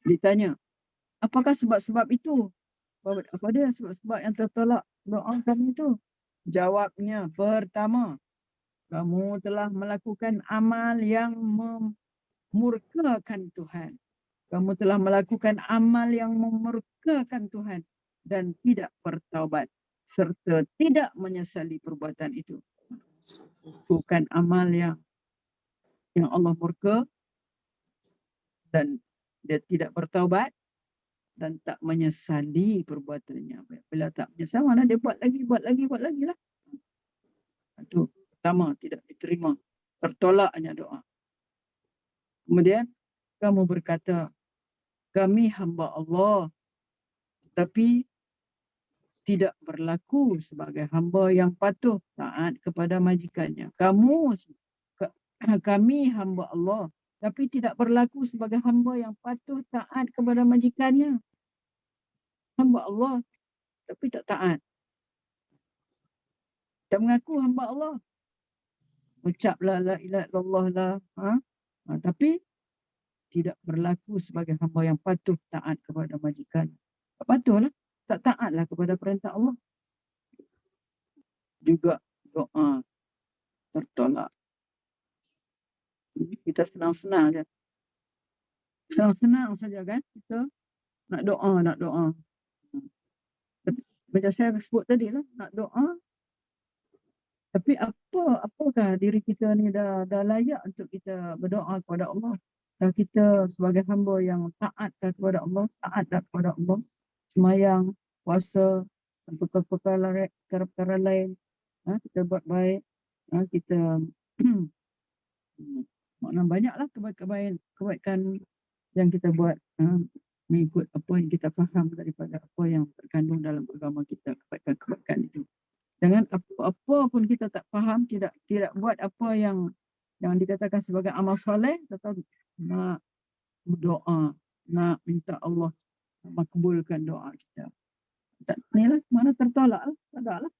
Ditanya, apakah sebab-sebab itu? Apa dia sebab-sebab yang tertolak doa kamu itu? Jawabnya, pertama, kamu telah melakukan amal yang memurkakan Tuhan. Kamu telah melakukan amal yang memurkakan Tuhan dan tidak bertaubat serta tidak menyesali perbuatan itu. Bukan amal yang Allah murka dan dia tidak bertaubat dan tak menyesali perbuatannya. Bila tak menyesal, mana dia buat lagi lah. Itu pertama, tidak diterima. Tertolaknya doa. Kemudian, kamu berkata, kami hamba Allah, tetapi tidak berlaku sebagai hamba yang patuh taat kepada majikannya. Kami hamba Allah, tapi tidak berlaku sebagai hamba yang patuh taat kepada majikannya. Hamba Allah, tapi tak taat. Tak mengaku hamba Allah. Ucaplah la ilaha illallah lah. Tapi tidak berlaku sebagai hamba yang patuh taat kepada majikannya. Tak patuhlah. Tak taatlah kepada perintah Allah. Juga doa tertolak. Kita senang-senang je. Senang-senang saja kan kita nak doa. Macam saya sebut tadi lah, nak doa. Tapi apakah diri kita ni dah layak untuk kita berdoa kepada Allah? Dah kita sebagai hamba yang taat kepada Allah, taatlah kepada Allah. Semayang, puasa, dan perkara-perkara lain. Kita buat baik. Kita makna banyaklah kebaikan yang kita buat. Mengikut apa yang kita faham daripada apa yang terkandung dalam agama kita, kebaikan itu. Jangan apa pun kita tak faham, tidak buat apa yang dikatakan sebagai amal soleh, tetapi nak berdoa, nak minta Allah makbulkan doa kita. Inilah mana tertolak lah, tak ada lah.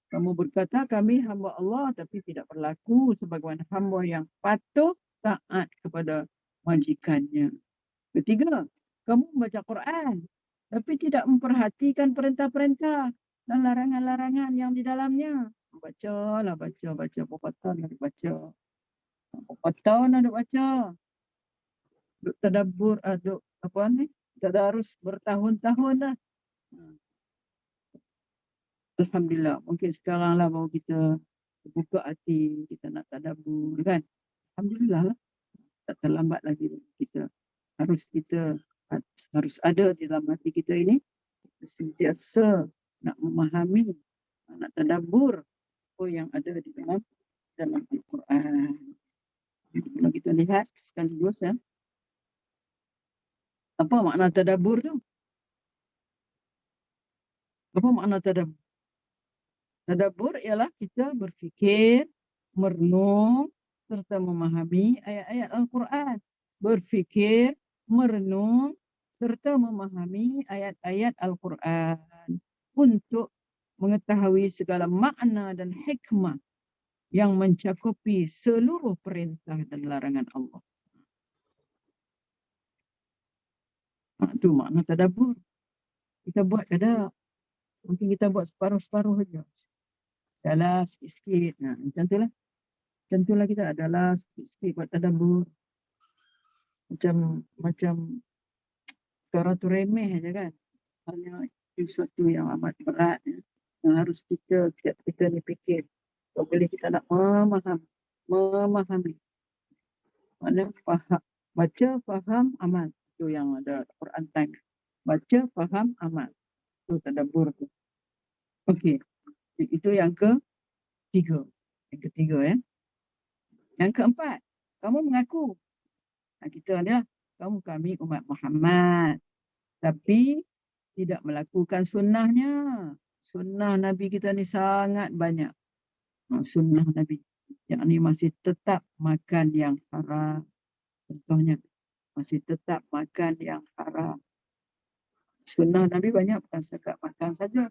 Kamu berkata kami hamba Allah tapi tidak berlaku sebagaimana hamba yang patuh taat kepada majikannya. Ketiga, kamu membaca Quran tapi tidak memperhatikan perintah-perintah dan larangan-larangan yang di dalamnya. Baca. Berapa tahun nak baca? Berapa tahun nak baca? Duk tadabbur, tadarus bertahun-tahun dah. Alhamdulillah, mungkin sekarang lah baru kita buka hati, kita nak tadabbur kan. Alhamdulillah lah. Tak terlambat lagi kita. Harus ada di dalam hati kita ini sentiasa nak memahami, nak tadabbur apa yang ada di dalam Al-Quran. Kalau kita lihat sekaligus apa makna tadabbur tu? Apa makna tadabbur? Tadabbur ialah kita berfikir, merenung serta memahami ayat-ayat Al-Quran. Berfikir, merenung serta memahami ayat-ayat Al-Quran untuk mengetahui segala makna dan hikmah yang mencakupi seluruh perintah dan larangan Allah. Itu makna tadabbur. Kita buat kadang, mungkin kita buat separuh-separuh saja. Adalah sikit-sikit. Macam tu lah. Macam tu lah kita adalah sikit-sikit buat tadabbur. Macam perkara tu remeh aja kan. Hanya sesuatu yang amat berat ya. Yang harus kita ni fikir. Kalau boleh kita nak memahami. Mana faham, baca, faham, amal. Itu yang ada Quran time. Baca, faham, amal. Itu tadabbur tu. Okey. Itu yang ketiga. Yang ketiga ya. Yang keempat, kamu mengaku. Kita adalah kami umat Muhammad. Tapi tidak melakukan sunnahnya. Sunnah Nabi kita ni sangat banyak. Sunnah Nabi. Yang ni masih tetap makan yang haram. Contohnya, masih tetap makan yang haram. Sunnah Nabi banyak, bukan setakat makan saja.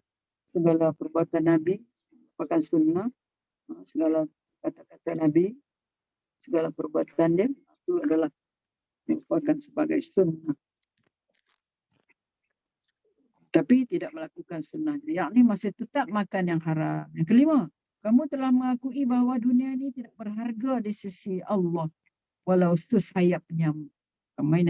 Segala perbuatan Nabi merupakan sunnah. Segala kata-kata Nabi, segala perbuatan dia, itu adalah merupakan sebagai sunnah. Tapi tidak melakukan sunnahnya. Yang ni masih tetap makan yang haram. Yang kelima, kamu telah mengakui bahawa dunia ini tidak berharga di sisi Allah. Walau sesayap nyamuk. Kamu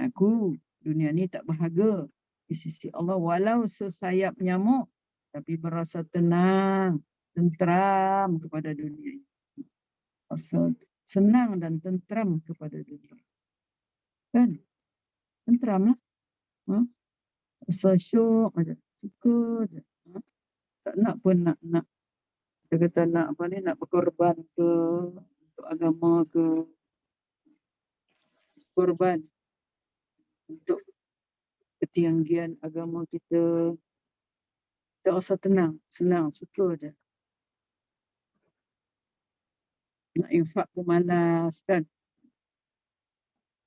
aku dunia ni tak berharga di sisi Allah. Walau sesayap nyamuk. Tapi berasa tenang, tentram kepada dunia ini. Rasa senang dan tentram kepada dunia. Kan? Tentram lah. Rasa syok aja, suka je. Tak nak pun nak dia kata nak nak berkorban ke untuk agama ke, korban untuk ketinggian agama kita. Kita rasa tenang, senang, suka je. Nak infak pun malas kan.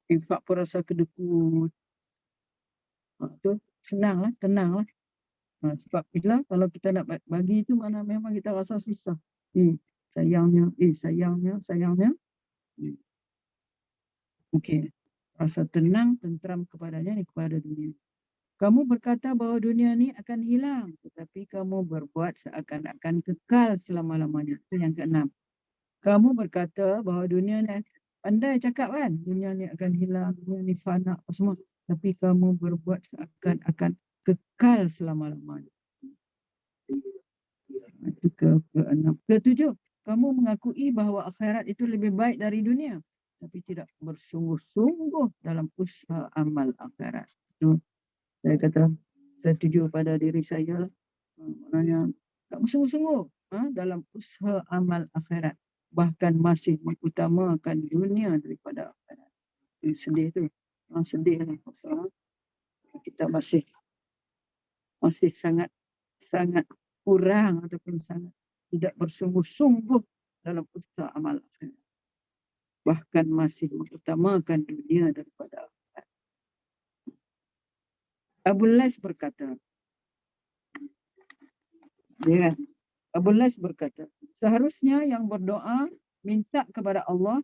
Infak pun rasa kedekut. Tu senang lah, tenang lah. Sebab bila kalau kita nak bagi itu mana memang kita rasa susah. Sayangnya. Okey. Rasa tenang, tentram kepadanya ni kepada dunia. Kamu berkata bahawa dunia ni akan hilang. Tetapi kamu berbuat seakan-akan kekal selama-lamanya. Itu yang keenam. Kamu berkata bahawa dunia ni, pandai cakap kan, dunia ni akan hilang, dunia ni fana apa semua. Tapi kamu berbuat seakan-akan kekal selama-lamanya. Itu keenam. Ketujuh, kamu mengakui bahawa akhirat itu lebih baik dari dunia. Tapi tidak bersungguh-sungguh dalam usaha amal akhirat. Itu saya kata, saya setuju pada diri saya. Maknanya, tak bersungguh-sungguh dalam usaha amal akhirat. Bahkan masih mengutamakan dunia daripada akhirat. Itu sedih tu. Sedih lah. Kita masih sangat kurang ataupun sangat tidak bersungguh-sungguh dalam usaha amal akhirat. Bahkan masih mengutamakan dunia daripada akhirat. Abu Lais berkata, seharusnya yang berdoa minta kepada Allah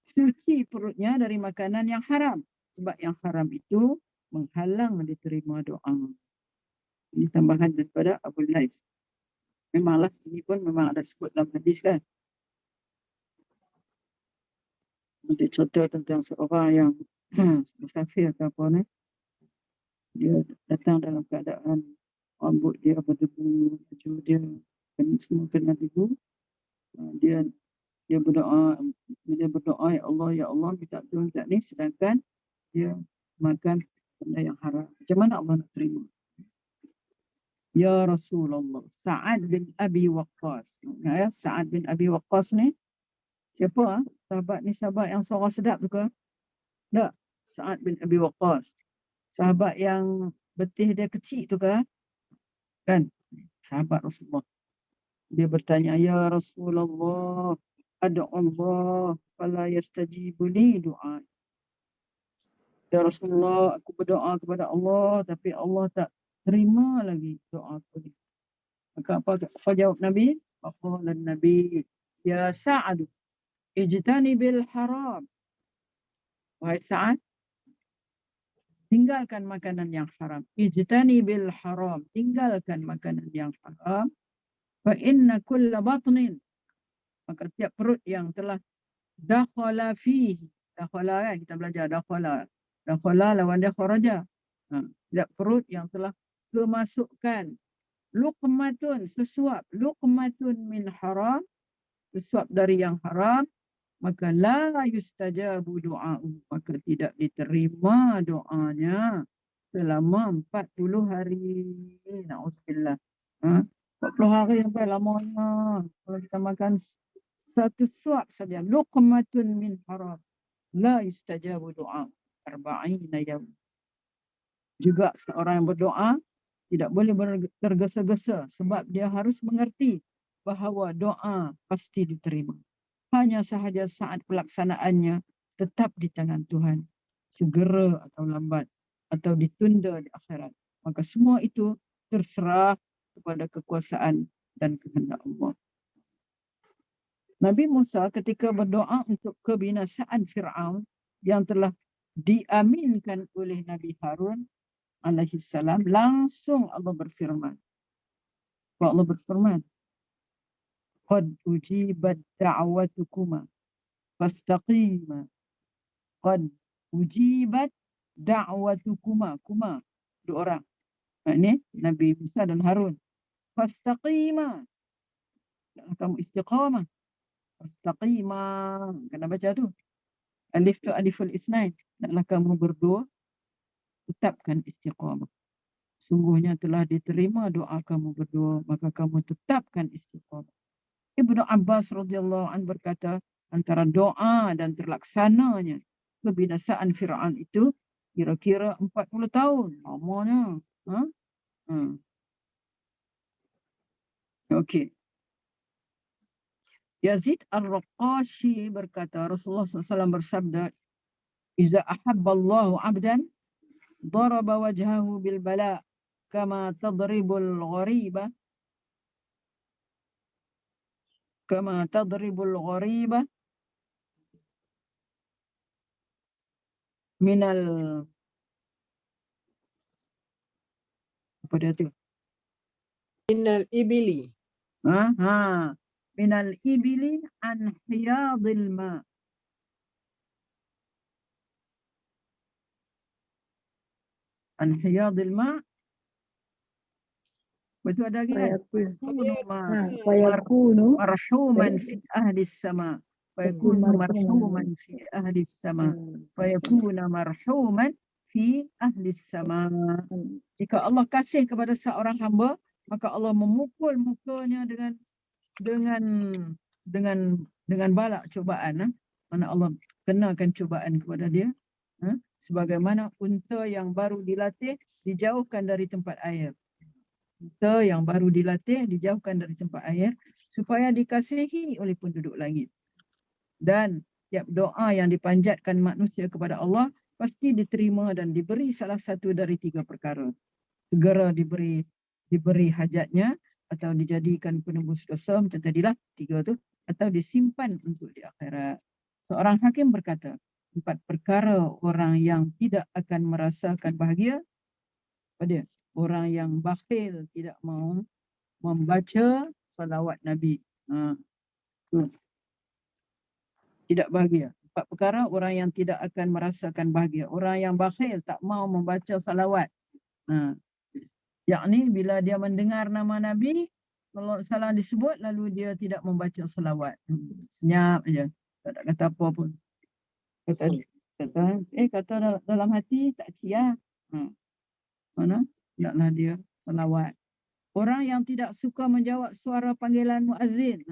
suci perutnya dari makanan yang haram. Sebab yang haram itu menghalang diterima doa. Ini tambahan daripada Abu Lais. Memanglah ini pun memang ada sebut dalam hadis kan. Dia cerita tentang seorang yang musafir atau apa ni. Dia datang dalam keadaan rambut dia berdebu, baju dia semua kena debu. Dia berdoa, ya Allah minta tolong kat ni, sedangkan dia makan benda yang haram. Macam mana Allah nak terima? Ya Rasulullah, Sa'ad bin Abi Waqqas. Sa'ad bin Abi Waqqas ni siapa? Sahabat ni sahabat yang suara sedap tu ke? Tak. Sa'ad bin Abi Waqqas. Sahabat yang betih dia kecil tu ke? Kan? Sahabat Rasulullah. Dia bertanya, ya Rasulullah, ada Allah fala yastajibu li du'a. Ya Rasulullah, aku berdoa kepada Allah tapi Allah tak terima lagi doa aku ni. Maka apa jawab Nabi? Apa Nabi? Ya Sa'ad, ijtani bil haram. Wahai Sa'ad, tinggalkan makanan yang haram. Ijtani bil haram. Tinggalkan makanan yang haram. Fa inna kulla batnin. Maka tiap perut yang telah dakhala fihi. Dakhala kan, kita belajar dakhala. Dakhala lawan dia kharaja. Tiap perut yang telah kemasukan, luqmatun, sesuap, luqmatun min haram, sesuap dari yang haram, maka la yustajabu du'a'u, maka tidak diterima doanya selama 40 hari. Na'udzubillah. 40 hari sampai lamanya. Kalau kita makan satu suap saja, luqmatun min haram, la yustajabu du'a'u arba'ina yawm. Juga seorang yang berdoa tidak boleh tergesa-gesa sebab dia harus mengerti bahawa doa pasti diterima. Hanya sahaja saat pelaksanaannya tetap di tangan Tuhan. Segera atau lambat atau ditunda di akhirat. Maka semua itu terserah kepada kekuasaan dan kehendak Allah. Nabi Musa ketika berdoa untuk kebinasaan Fir'aun yang telah diaminkan oleh Nabi Harun alaihi salam, langsung Allah berfirman. Allah berfirman, qad ujibat da'watukuma fastaqima. Qad ujibat da'watukuma. Kuma, dua orang. Ini Nabi Musa dan Harun. Fastaqima. Kamu istiqamah. Fastaqima. Kena baca tu. Alif tu aliful isnain. Naklah kamu berdua, tetapkan istiqamah. Sungguhnya telah diterima doa kamu berdua, maka kamu tetapkan istiqamah. Ibnu Abbas radhiyallahu anhu berkata, antara doa dan terlaksananya kebinasaan Fir'aun itu kira-kira 40 tahun. Lamanya. Okey. Yazid Ar-Raqashi berkata, Rasulullah SAW bersabda, "Iza ahabballahu 'abdan daraba wajhahu bil bala kama tadribul ghariba minal," apa dia tu? Minal ibili. Minal ibili an hiyadil ma. An hiyadil ma. Betul ada lagi kan? Fayakunu marhuman fi ahli sama. Fayakunu marhuman fi ahli sama. Fayakuna marhuman fi ahli sama. Jika Allah kasih kepada seorang hamba, maka Allah memukul mukanya dengan balak cubaan. Mana Allah kenakan cubaan kepada dia. Sebagaimana unta yang baru dilatih dijauhkan dari tempat air. Unta yang baru dilatih dijauhkan dari tempat air supaya dikasihi oleh penduduk langit. Dan tiap doa yang dipanjatkan manusia kepada Allah pasti diterima dan diberi salah satu dari 3 perkara. Segera diberi hajatnya, atau dijadikan penembus dosa, macam tadilah 3 tu, atau disimpan untuk di akhirat. Seorang hakim berkata, 4 perkara orang yang tidak akan merasakan bahagia pada orang yang bakhil tidak mau membaca salawat Nabi. Tidak bahagia. 4 perkara orang yang tidak akan merasakan bahagia. Orang yang bakhil tak mau membaca salawat. Yakni bila dia mendengar nama Nabi, kalau salah disebut lalu dia tidak membaca salawat. Senyap aja. Tak kata apa pun. Kata dalam hati tak cia. Mana? Taklah dia salawat. Orang yang tidak suka menjawab suara panggilan muazzin.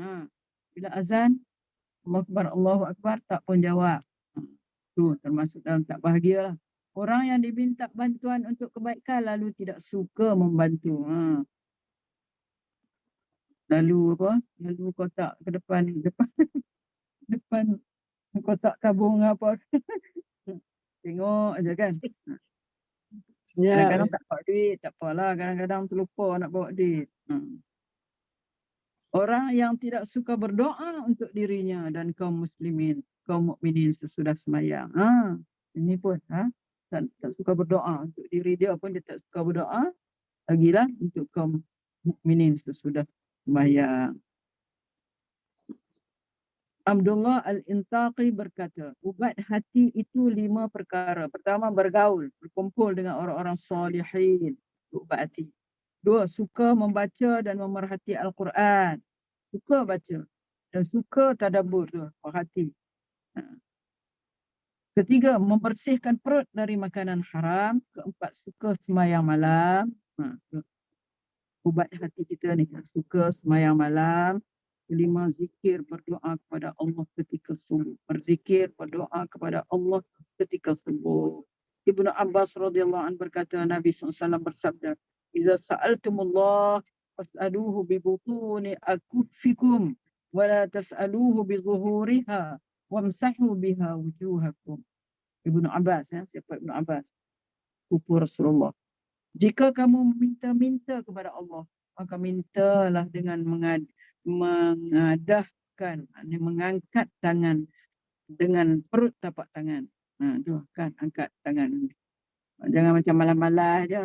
Bila azan, Allahu Akbar, Allahu Akbar, tak pun jawab. Tu termasuk dalam tak bahagialah. Orang yang diminta bantuan untuk kebaikan lalu tidak suka membantu. Lalu apa? Lalu kotak ke depan kotak tabung apa. Tengok aja kan. Kadang-kadang tak bawa duit, tak apalah. Kadang-kadang terlupa nak bawa duit. Orang yang tidak suka berdoa untuk dirinya dan kaum muslimin, kaum mukminin sesudah sembahyang. Ini pun tak suka berdoa untuk diri dia pun dia tak suka berdoa. Lagilah untuk kaum mukminin sesudah sembahyang. Abdullah Al-Intaqi berkata, ubat hati itu 5 perkara. Pertama, bergaul, berkumpul dengan orang-orang salihin, ubat hati. 2, suka membaca dan memerhati Al-Quran. Suka baca dan suka tadabbur tu, perhati. 3, membersihkan perut dari makanan haram. 4, suka sembahyang malam. Ubat hati kita ni, suka sembahyang malam. 5, zikir, berdoa kepada Allah ketika subuh. Berzikir, berdoa kepada Allah ketika subuh. Ibnu Abbas radhiyallahu anhu berkata, Nabi SAW bersabda, "Iza sa'altumullah fas'aluhu bi butuni akuffikum wa la tas'aluhu bi zuhuriha wamsahu biha wujuhakum." Ibnu Abbas, siapa Ibnu Abbas? Sepupu Rasulullah. Jika kamu meminta-minta kepada Allah, maka mintalah dengan mengadahkan, mengangkat tangan dengan perut tapak tangan. Tu kan, angkat tangan. Jangan macam malas-malas je,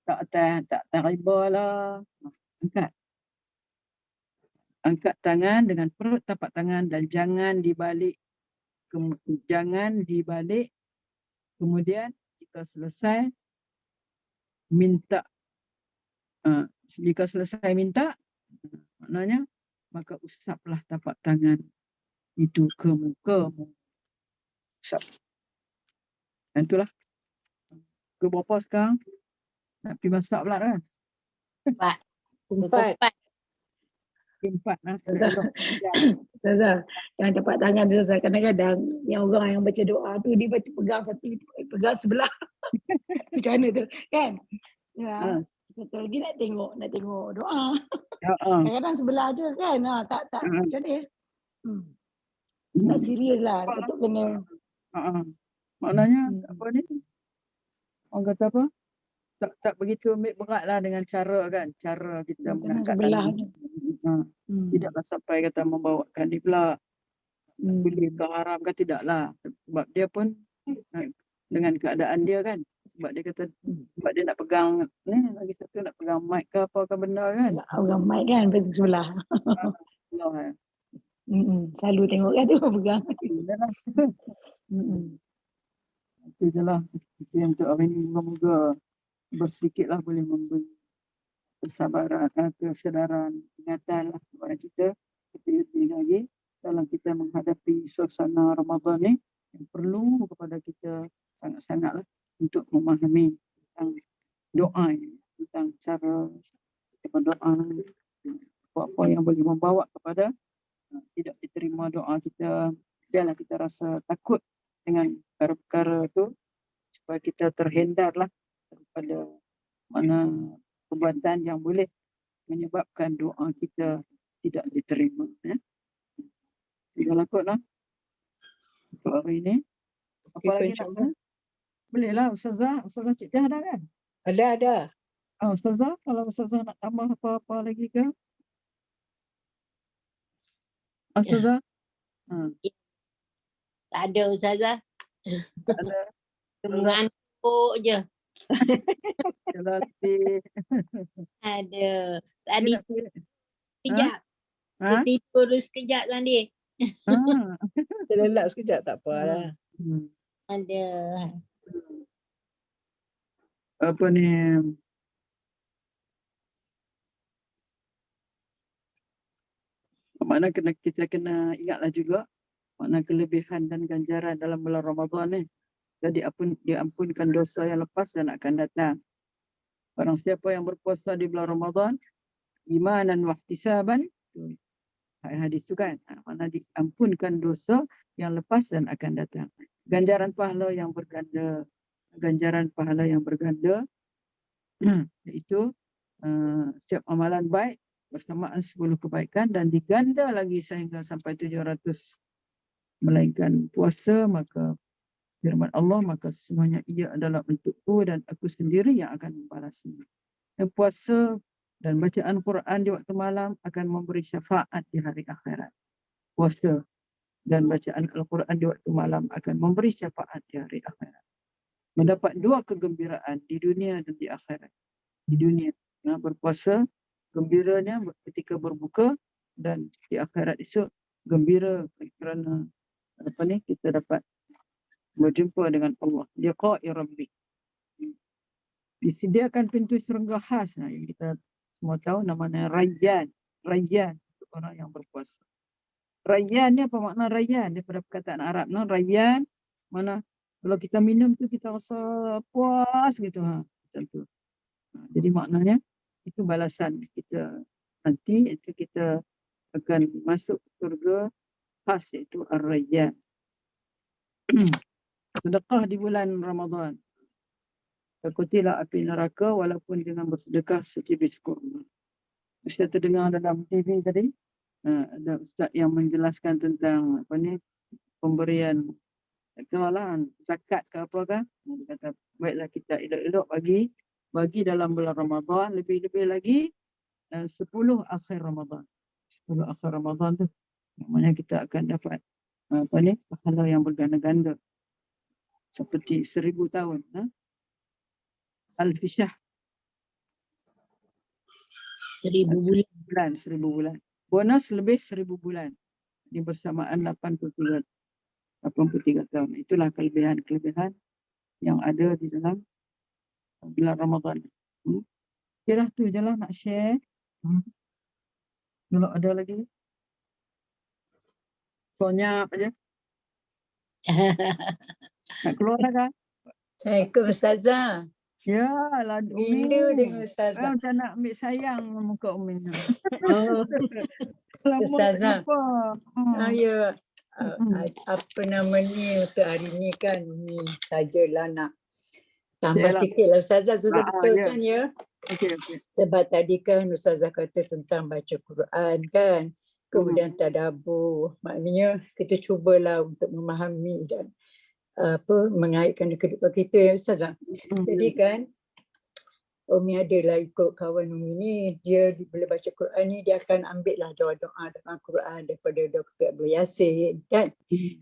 tak riba lah. Angkat. Angkat tangan dengan perut tapak tangan dan jangan dibalik. Kemudian jika selesai minta. Jika selesai minta, maknanya maka usaplah tapak tangan itu ke muka. Usap. Dan itulah. Ke berapa sekarang? Nak pergi masak pula kan? 4. 4 lah. Ustazah, jangan tapak tangan Ustazah. Kadang-kadang yang orang yang baca doa tu dia pegang satu, pegang sebelah. Macam mana tu? Kan? Ya. Satu lagi nak tengok doa. Kadang-kadang sebelah je kan. Tak macam ni. Tak serius lah. Betul kena. Maknanya apa ni? Orang kata apa? Tak begitu ambil berat lah dengan cara kan. Cara kita mengangkat sebelah tangan. Tidaklah sampai kata membawakan ni pula. Boleh ke haram ke tidaklah. Sebab dia pun dengan keadaan dia kan. Sebab dia kata, sebab dia nak pegang ni, lagi satu nak pegang mic ke apa ke benda kan. Nak pegang mic kan, pegang sebelah. Selalu tengok kan tu pegang. Itu je lah. Itu yang untuk hari ni, moga-moga bersedikitlah boleh memberi kesabaran, kesedaran, ingatan lah kepada kita. Lebih lagi dalam kita menghadapi suasana Ramadan ni, yang perlu kepada kita sangat-sangat lah untuk memahami tentang doa ini, tentang cara kita berdoa, apa-apa yang boleh membawa kepada tidak diterima doa kita. Janganlah kita rasa takut dengan perkara-perkara itu, supaya kita terhindarlah daripada mana perbuatan yang boleh menyebabkan doa kita tidak diterima. Tiga lakutlah untuk hari ini. Apa lagi nak? Boleh lah Ustazah Cik Jah dah kan? Ada. Ustazah, kalau Ustazah nak tambah apa-apa lagi ke? Ustazah? Tak ada Ustazah. Tak ada. Mengantuk je. Ada. Tadi sekejap. Tidur sekejap tadi. Terlelap sekejap tak apa lah. Ada. Apa ni? Makna kita kena ingatlah juga makna kelebihan dan ganjaran dalam bulan Ramadan ni. Jadi diampunkan dosa yang lepas dan akan datang. Barang siapa yang berpuasa di bulan Ramadan, imanan wa ihtisaban, hadis tu kan, makna diampunkan dosa yang lepas dan akan datang. Ganjaran pahala yang berganda. Iaitu setiap amalan baik bersamaan 10 kebaikan dan diganda lagi sehingga sampai 700. Melainkan puasa, maka firman Allah, maka semuanya ia adalah untukku dan aku sendiri yang akan membalasnya. Dan puasa dan bacaan Quran di waktu malam akan memberi syafaat di hari akhirat. Puasa dan bacaan Al-Quran di waktu malam akan memberi syafaat di hari akhirat. Mendapat 2 kegembiraan di dunia dan di akhirat. Di dunia, berpuasa, gembiranya ketika berbuka, dan di akhirat esok gembira kerana kita dapat berjumpa dengan Allah. Liqa'i Rabbi. disediakan pintu syurga khas yang kita semua tahu namanya Rayyan. Rayyan untuk orang yang berpuasa. Rayyan ni apa makna Rayyan? Daripada perkataan Arab Rayyan mana kalau kita minum tu kita rasa puas gitu macam tu. Jadi maknanya itu balasan kita nanti itu kita akan masuk surga khas iaitu Ar-Rayyan. Sedekah di bulan Ramadan. Takutilah api neraka walaupun dengan bersedekah secibis kurma. Saya terdengar dalam TV tadi, ada ustaz yang menjelaskan tentang pemberian zakat ke apa kan. Dia kata baiklah kita elok-elok bagi dalam bulan Ramadan, lebih-lebih lagi 10 akhir Ramadan. 10 akhir Ramadan tu namanya kita akan dapat pahala yang berganda-ganda seperti 1000 tahun. Al-Fishah 1000 bulan. 1000 bulan. Bonus lebih 1000 bulan. Ini bersamaan 83 tahun. Itulah kelebihan-kelebihan yang ada di dalam bulan Ramadan. Kira tu je lah nak share. Kalau ada lagi. Senyap aja. Nak keluar dah kan? Assalamualaikum Ustazah. Ya lah Umi. Rindu dengan Ustazah. Macam nak ambil sayang muka Umi. Ustazah. Ya. Apa nama ni untuk hari ni kan Umi sajalah nak tambah sikit lah Ustazah. Ustazah betul kan ya? Okey. Sebab tadi kan Ustazah kata tentang baca Quran kan. Kemudian tadabbur. Maknanya kita cubalah untuk memahami dan mengaitkan kehidupan kita ya Ustazah. Jadi kan Umi adalah ikut kawan Umi ni, dia bila baca Quran ni dia akan ambil lah doa-doa dalam Quran daripada Dr. Abdul Yasin kan,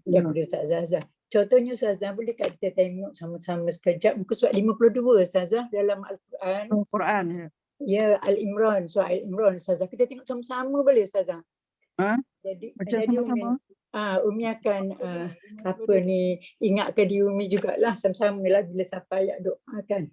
daripada Ustazah Azhar. Contohnya Ustazah, boleh tak kita tengok sama-sama sekejap muka surat 52 Ustazah dalam Al-Quran. Quran ya. Ya, Al-Imran, surah Al-Imran Ustazah. Kita tengok sama-sama boleh Ustazah? Jadi sama-sama. Umi akan ingatkan diri Umi jugalah sama-sama lah bila sampai ayat doa kan.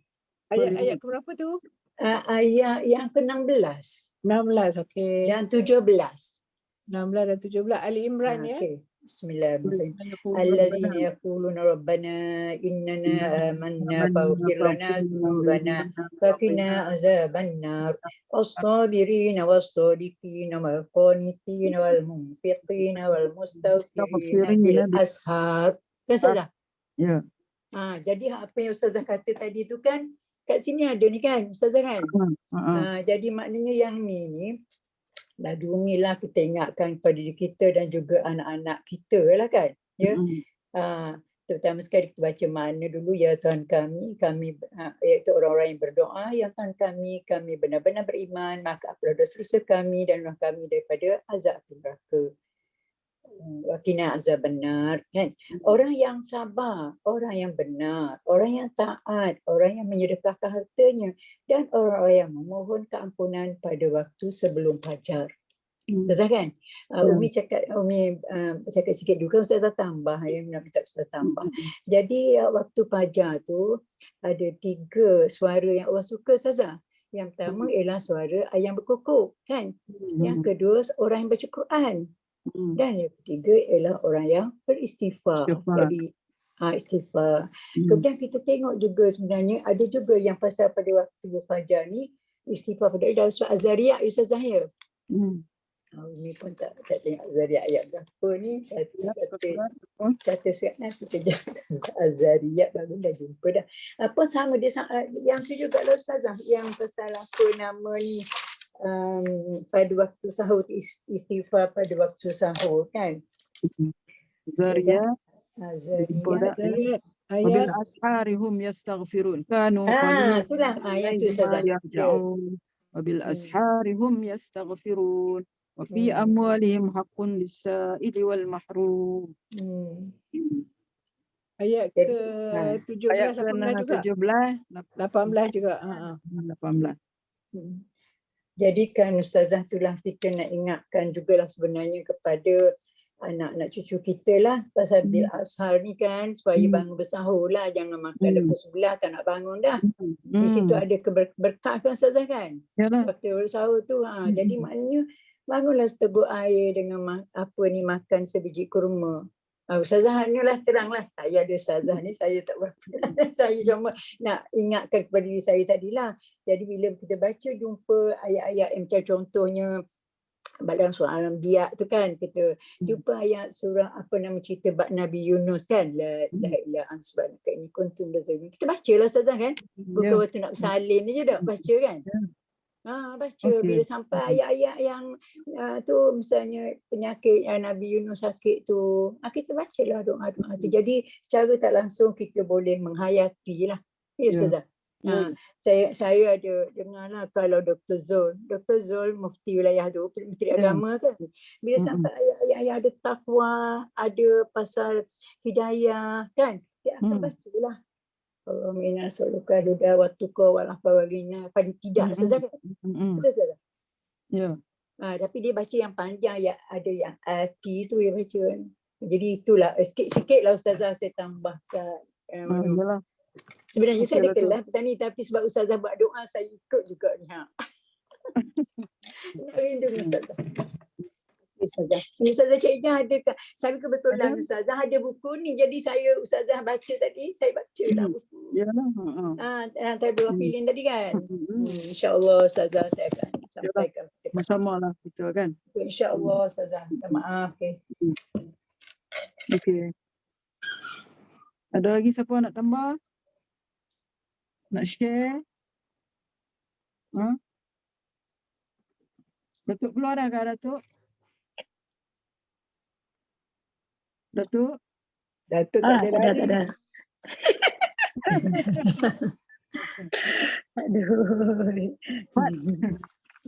Ayat berapa tu? Ayat yang ke-16. 16, okey. Dan 17. 16 dan 17 Ali Imran ya. Okay. Bismillahirrahmanirrahim. Allazina yaquluna rabbana innana amanna faghfir lana dhunubana wa qina azabannar. Was-sabirina was-sadiqina wal qanitina wal munfiqina wal mustaghfirina bil ashar. Ustazah? Ya. Jadi apa yang Ustazah kata tadi tu kan kat sini ada ni kan Ustazah kan? Jadi maknanya yang ni lalu Umi lah kita ingatkan kepada diri kita dan juga anak-anak kita lah kan. Ya. Terutama sekali kita baca mana dulu ya Tuhan kami iaitu orang-orang yang berdoa, ya Tuhan kami benar-benar beriman, maka apalah dosa-dosa kami dan roh kami daripada azab neraka. Wakina azab benar kan. Orang yang sabar, orang yang benar, orang yang taat, orang yang menyedekahkan hartanya dan orang yang memohon keampunan pada waktu sebelum fajar. Ustazah kan? Umi cakap sikit juga, Ustazah tambah, nak minta Ustazah tambah. Jadi waktu fajar tu ada 3 suara yang Allah suka Ustazah. Yang pertama ialah suara ayam berkokok kan. Yang kedua orang yang baca Quran. Dan yang ketiga ialah orang yang beristighfar. Jadi istighfar. Kemudian kita tengok juga sebenarnya ada juga yang pasal pada waktu fajar ni istighfar pada dalam surah Az-Zariyat Ustazah ya. Ini pun tak tengok Az-Zariyat ayat berapa ni. Kata surat nanti kejap Az-Zariyat baru dah jumpa dah. Apa sama dia yang tu juga lah Ustazah, yang pasal apa nama ni pada waktu sahur, istighfar pada waktu sahur kan. Zariyat. Zariyat. Wabil asharihum yastaghfirun. Kanu itulah ayat tu Ustazah. Wabil asharihum yastaghfirun. Wa fi amwalihim haqqun lis-sa'ili wal mahrum. Ayat ke-17, Ayat 18 juga. 18 juga. 18. Jadi kan Ustazah itulah kita nak ingatkan jugalah sebenarnya kepada anak-anak cucu kita lah pasal bil ashar ni kan, supaya bangun bersahur lah, jangan makan dah pukul 11 tak nak bangun dah. Di situ ada berkah kan Ustazah kan? Yalah. Waktu bersahur tu. Jadi maknanya bangunlah seteguk air dengan makan sebiji kurma. Ustazah lah teranglah. Saya ada Ustazah ni, saya tak berapa. Saya cuma nak ingatkan kepada diri saya tadilah. Jadi bila kita baca jumpa ayat-ayat yang macam contohnya dalam surah Al-Anbiya tu kan, kita jumpa ayat surah cerita bab Nabi Yunus kan, la ilaha illa anta subhanaka inni kuntu minaz zalimin. Kita bacalah Ustazah kan, bukan waktu nak bersalin je dah baca kan. Baca bila sampai ayat-ayat yang tu misalnya penyakit Nabi Yunus sakit tu, kita bacalah doa-doa tu. Jadi secara tak langsung kita boleh menghayati lah. Ya Ustazah. Saya ada dengar lah kalau Dr. Zul mufti wilayah tu, Menteri Agama kan, bila sampai ayat-ayat yang ada takwa, ada pasal hidayah kan, dia akan baca lah Allahumma inna nas'aluka al-huda wa tuqa wal afwa wal ghina. Paling tidak Ustazah kan? Betul Ustazah? Ya. Tapi dia baca yang panjang, yang ada yang arti tu dia baca kan. Jadi itulah sikit-sikit lah Ustazah saya tambahkan. Yalah. Sebenarnya saya ada kelas petani, tapi sebab Ustazah buat doa, saya ikut juga ni. Nak rindu Ustazah. Ustazah Cik Ijah ada ke? Saya kebetulan Ustazah ada buku ni. Jadi Ustazah baca tadi, saya baca lah buku. Yalah. Antara dua pilihan tadi kan. InsyaAllah Ustazah saya akan sampaikan. Bersama lah kita kan. InsyaAllah Ustazah. Minta maaf. Okay. Ada lagi siapa nak tambah? Nak share? Datuk keluar dah ke Datuk? Datuk? Datuk tak ada lari. Tak ada. Aduh.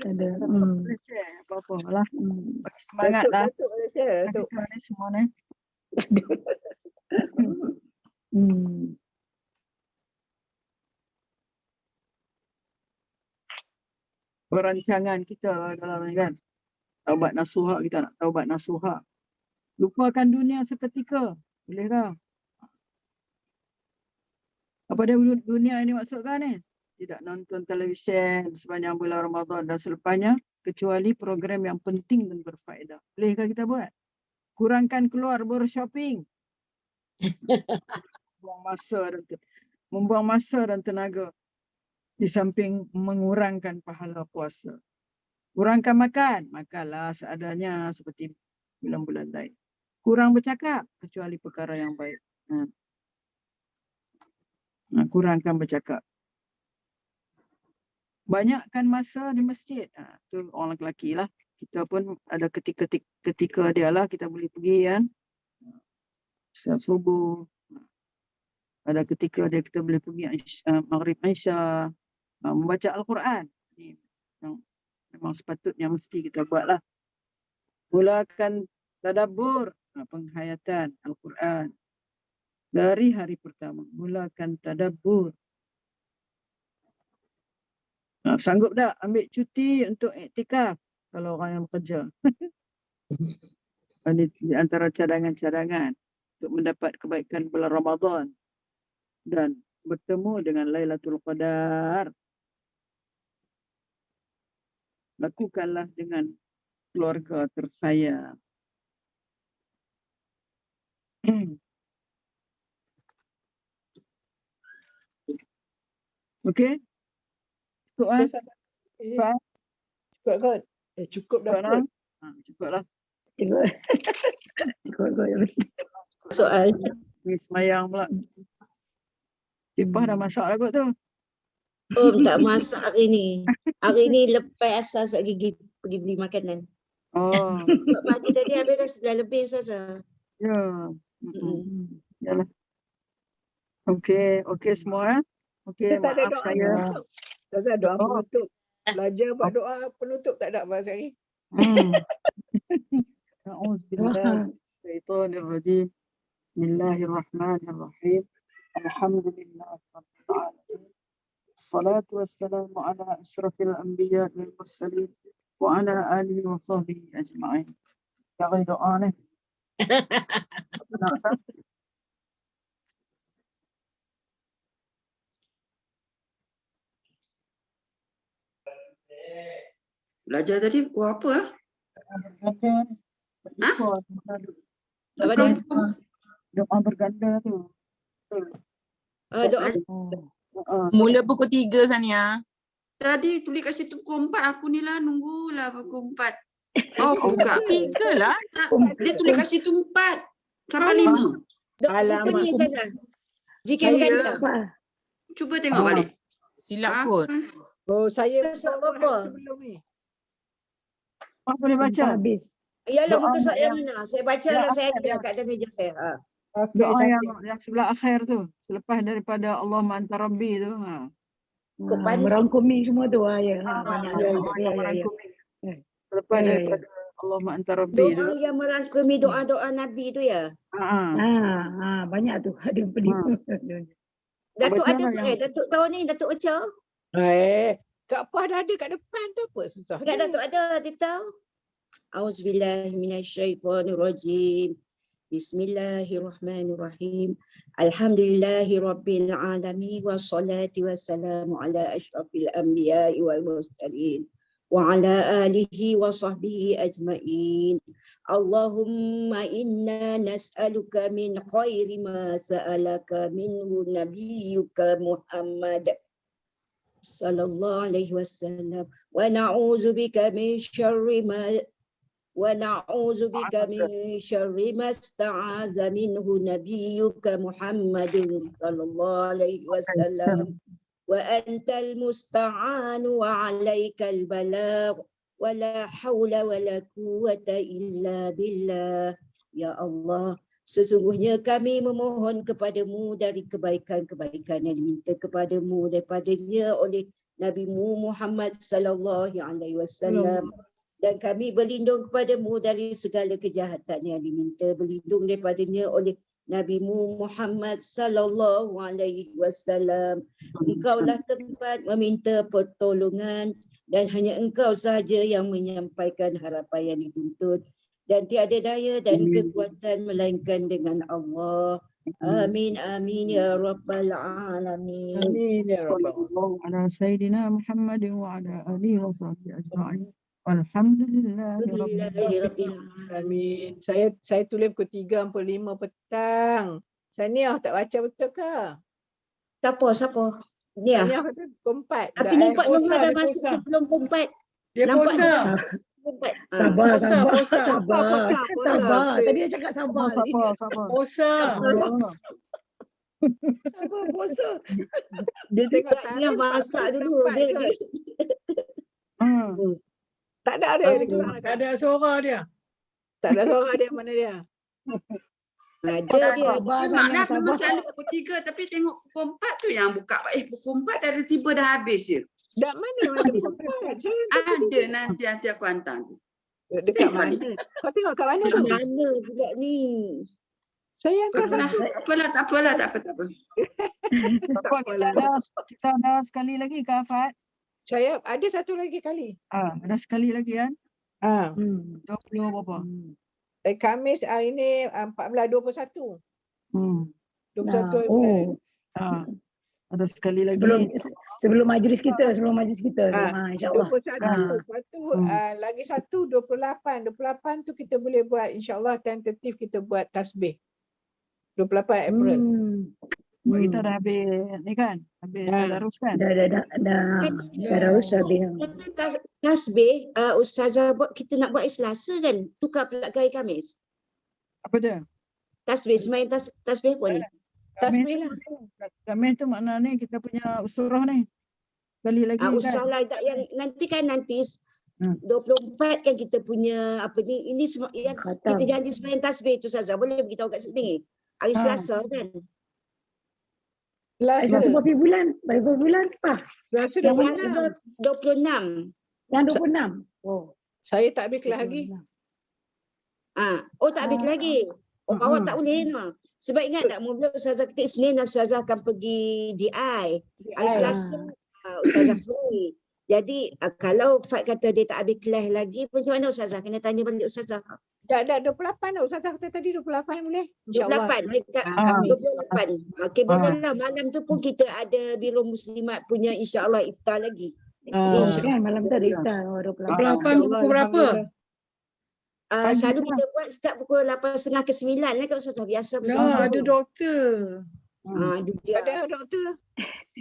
Ada. Boleh share apa-apa lah. Bagi semangat lah. Datuk boleh share. Datuk. Kita ni semua ni. Perancangan kita dalam ni kan, taubat nasuha, kita nak taubat nasuha, lupakan dunia seketika, boleh tak? Apa dia dunia ini maksudkan ni? Tidak nonton televisyen sepanjang bulan Ramadan dan selepasnya, kecuali program yang penting dan berfaedah. Bolehkah kita buat? Kurangkan keluar bershopping, membuang masa dan tenaga, di samping mengurangkan pahala puasa. Kurangkan makan, makanlah seadanya seperti bulan-bulan lain. Kurang bercakap, kecuali perkara yang baik. Kurangkan bercakap. Banyakkan masa di masjid. Tu orang lelaki lah. Kita pun ada ketika dia lah, kita boleh pergi kan. Saat subuh. Ada ketika dia kita boleh pergi Maghrib Isya. Membaca Al-Quran. Ini yang memang sepatutnya mesti kita buatlah. Mulakan tadabbur, penghayatan Al-Quran. Dari hari pertama, mulakan tadabbur. Sanggup tak ambil cuti untuk iktikaf kalau orang yang bekerja? Di antara cadangan-cadangan untuk mendapat kebaikan bulan Ramadan dan bertemu dengan Lailatul Qadar. Lakukanlah dengan keluarga tersayang. Okey? Cukup kan? Cukup kot. Cukup dah kot. Cukup lah. Cukup kot. Soal. Semayang pula. Cipah dah masak lah kot tu. Tak masak hari ni. Hari ni lepas asal gigi pergi beli makanan. Oh. Pagi tadi habis dah 9 lebih saja. Ya. Yalah. Okey semua. Okey, Tak ada maaf doa saya. Ustazah doa penutup. Belajar buat doa penutup tak ada bahasa ni. A'udzubillahi minasyaitonirrajim. Bismillahirrahmanirrahim. Alhamdulillah rabbil alamin. Wassalatu wassalamu ala asyrafil anbiya wal mursalin wa ala alihi wa sahbihi ajma'in. Jangan doa ni. Belajar tadi buku apa? Apa Bukan dia? buku. Doa berganda tu. Doa. Mula pukul 3 Sania. Tadi tulis kat situ pukul 4. Aku ni lah nunggulah pukul 4. Oh, aku buka. 3 lah. Tak, dia tulis kat situ 4 sampai 5. Alamak. Buku ni Ustazah. Zikir Saya- ganda. Apa? Cuba tengok balik. Silap Ah, kot. Oh, saya Ustaz baru apa? sebelum ni. Apa boleh baca? Habis. Yalah, Doa muka surat yang yang- mana? Saya baca yang lah, saya akhir, ada yang- kat atas meja saya. Okey, Doa cantik. yang sebelah akhir tu. Selepas daripada Allahumma anta rabbi tu. Kok pandai. Merangkumi semua tu. Ya. Banyak. ya, Ya, ya, ya. Selepas Ya, ya, daripada Allahumma anta rabbi tu. Doa yang merangkumi doa-doa Nabi tu ya. Banyak tu. Ada yang pelik. Datuk Baca ada lah ke? yang- Datuk tahu ni, Datuk baca? Kak Puah dah ada kat depan tu apa susah Enggak, dia. Datuk ada, dia tahu. Auzubillahi minasyaitonirrajim. Bismillahirrahmanirrahim. Alhamdulillahi rabbil alamin wassalatu wassalamu ala asyrafil anbiya'i wal mursalin wa ala alihi wa sahbihi ajma'in. Allahumma inna nas'aluka min khairi ma sa'alaka minhu nabiyyuka Muhammad sallallahu alaihi wasallam wa na'udzu bika min syarri ma ونعوذ بك من شر ما استعاذ منه نبيك محمد صلى الله عليه وسلم وأنت المستعان وعليك البلاغ ولا حول ولا قوة إلا بالله. Ya Allah, sesungguhnya kami memohon kepadamu dari kebaikan-kebaikan yang diminta kepadamu daripadanya oleh Nabi-Mu Muhammad sallallahu alaihi wasallam. Dan kami berlindung kepadamu dari segala kejahatan yang diminta berlindung daripadanya oleh Nabi-Mu Muhammad sallallahu alaihi wasallam. Engkaulah tempat meminta pertolongan dan hanya engkau sahaja yang menyampaikan harapan yang dituntut dan tiada daya dan kekuatan melainkan dengan Allah. Amin amin ya rabbal alamin. Amin ya rabbal. Sallallahu ala sayyidina Muhammad wa ala alihi wa sahbihi ajma'in. Alhamdulillahi rabbil Alhamdulillahirabbil Amin. Saya tulis pukul 3.45 petang. Saniah tak baca betul ke? Siapa? Ni ah. Saniah kata pukul 4. Tapi dah, nampak Puasa, Nurul dah dia masuk puasa. sebelum pukul 4. Dia Nampak puasa. Sabar, Puasa, sabar, puasa. sabar. Puasa. Sabar. Tadi dia cakap sabar. Sabar. Puasa. Sabar, puasa. Dia tengok Dia masak dulu. Dia Tak ada dia keluar. Tak ada suara dia. Tak ada suara dia, mana dia? ada dia. Sabar, Mak sayang, dah memang sabar. selalu pukul 3 tapi tengok pukul 4 tu yang buka. Pukul 4 dah ada tiba dah habis je. Dak mana pukul 4? Ada nanti aku hantar tu. Dekat mana? Kau tengok kat mana tu? Mana pula ni? Saya Kau hantar kena, tak apa. Kita ada sekali lagi ke Afat? Saya ada satu lagi kali. Ada sekali lagi kan? 20 berapa? Khamis hari ni 14-21. 21 April. Oh, Ada sekali lagi. sebelum majlis kita, insyaAllah. 21. Lepas tu lagi satu 28. 28 tu kita boleh buat insyaAllah tentatif kita buat tasbih. 28 April. Kita dah habis ni kan? Habis tadarus kan? Dah harus habis. Tasbih, Ustazah buat, kita nak buat Selasa kan? Tukar pula ke hari Khamis. Apa dia? Tasbih, semain tasbih apa ni? Tasbih lah. Kami tu makna ni kita punya usurah ni. Sekali lagi kan? Usahalah yang nanti 24 kan kita punya apa ni, ini semua yang Khatam. kita janji semain tasbih tu Ustazah. Boleh beritahu kat sini. Hari Selasa kan? Selasa berapa bulan? Berapa bulan? Selasa Yang 26. mana? 26. Yang 26. Oh. Saya tak habis kelas lagi. Tak habis lagi. Awak tak boleh Nur. Sebab ingat tak, mula Ustazah ketik Senin, Ustazah akan pergi DI. Hari Selasa, Ustazah free. Jadi kalau Fat kata dia tak habis kelas lagi, macam mana Ustazah? Kena tanya balik Ustazah. Dah 28 dah. Ustazah kata tadi 28 boleh? InsyaAllah. 28 mereka Khamis. 28. Okey boleh lah, malam tu pun kita ada Biro Muslimat punya insya-Allah iftar lagi. Oh, Ah. kan malam tu ada iftar. Oh, 28. 28 pukul berapa? Pagi Selalu lah. kita buat start pukul 8.30 ke 9 lah kalau Ustazah biasa Lah, macam ada tu. doktor. Itu dia. Ada doktor.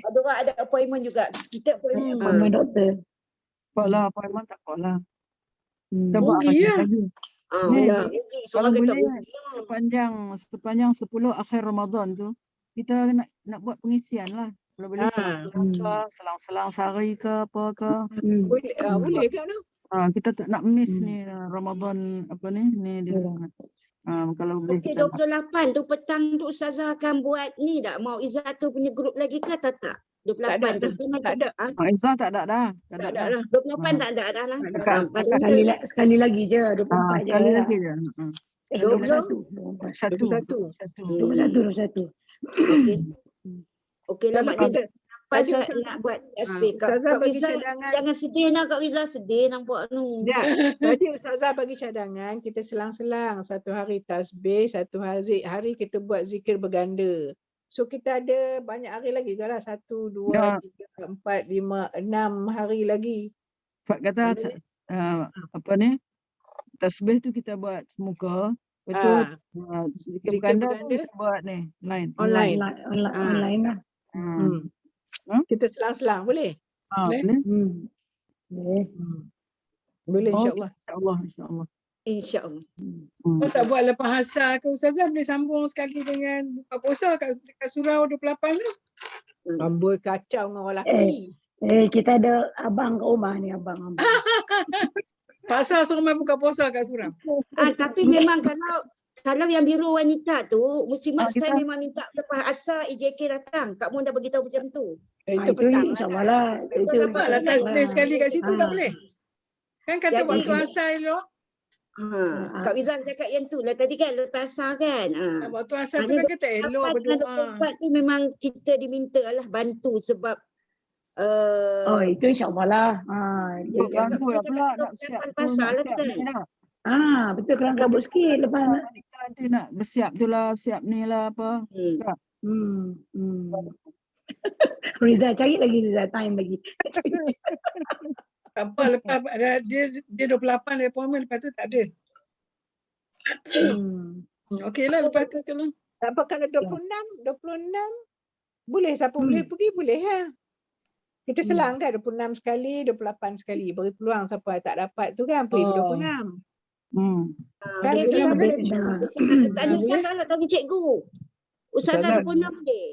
Ada orang ada appointment juga. Kita appointment. Appointment doktor. Buat lah appointment tak apa lah. Kita buat Rugi pagi lah. pagi. Ni Ni, rugi. kalau Seorang kata boleh rugi. sepanjang 10 akhir Ramadan tu kita nak buat pengisian lah. Kalau boleh selang-selang ke, selang-selang sehari ke apa ke. Boleh, boleh ke no? Kita tak nak miss ni Ramadan apa ni dia. Kalau boleh Okey, kita 28 tu petang tu Ustazah akan buat ni tak? Mau Izzatul punya grup lagi ke atau tak? 28 tu. Tak ada. Izzah tak ada dah. Tak ada dah. 28 tak ada dah lah. Sekali lagi je, 24 je. Sekali lagi je. 21. 21. 21. Okey lah maknanya pasal nak buat SPK. Ustazah Kak bagi Wiza cadangan. jangan sedih nak Kak Wiza, sedih nampak tu. Tadi Ustazah bagi cadangan, kita selang-selang. Satu hari tasbih, satu hari kita buat zikir berganda. So kita ada banyak hari lagi ke lah. 1, 2, 3, 4, 5, 6 hari lagi. Fat kata apa ni? Tasbih tu kita buat semuka. Betul. Zikir berganda tu kita buat ni Online. Online lah. Kita selang-selang, boleh? Boleh. Boleh insyaAllah. InsyaAllah. InsyaAllah. Kau tak buat lepas asar ke Ustazah boleh sambung sekali dengan buka puasa kat surau 28 tu. Amboi kacau dengan orang lelaki. Kita ada abang kat rumah ni, abang. Pasal suruh main buka puasa kat surau. Tapi memang kalau yang biro wanita tu Muslimat kita- saya memang minta lepas asar EJK datang. Kak Mun dah beritahu macam tu. Itu Itu insyaAllah lah. Itu Dapatlah tasbih sekali kat situ tak boleh? Kan kata Jadi- waktu asar elok. Kak Wizan cakap yang tu lah tadi kan lepas asar kan. Waktu asar tu kan kata elok berdoa. 24 tu memang kita diminta lah bantu sebab Oh, itu insyaAllah lah. Ganggu lah pula nak siap tu. pasal lah Nak siap kan. ni nak. Betul, kerang kabut sikit lepas. Nanti nak bersiap tu lah. Siap ni lah apa. Rizal, cari lagi Rizal, time lagi. Tak apa lepas dia 28 dia appointment lepas tu tak ada. Okey lah lepas tu kalau. Tak apa kalau 26 boleh siapa boleh pergi boleh ha. Kita selang kan 26 sekali, 28 sekali. Beri peluang siapa tak dapat tu kan pergi 26. Kan Okey, kita boleh. boleh. Tak ada Ustazah nak bagi cikgu. Ustazah 26 boleh.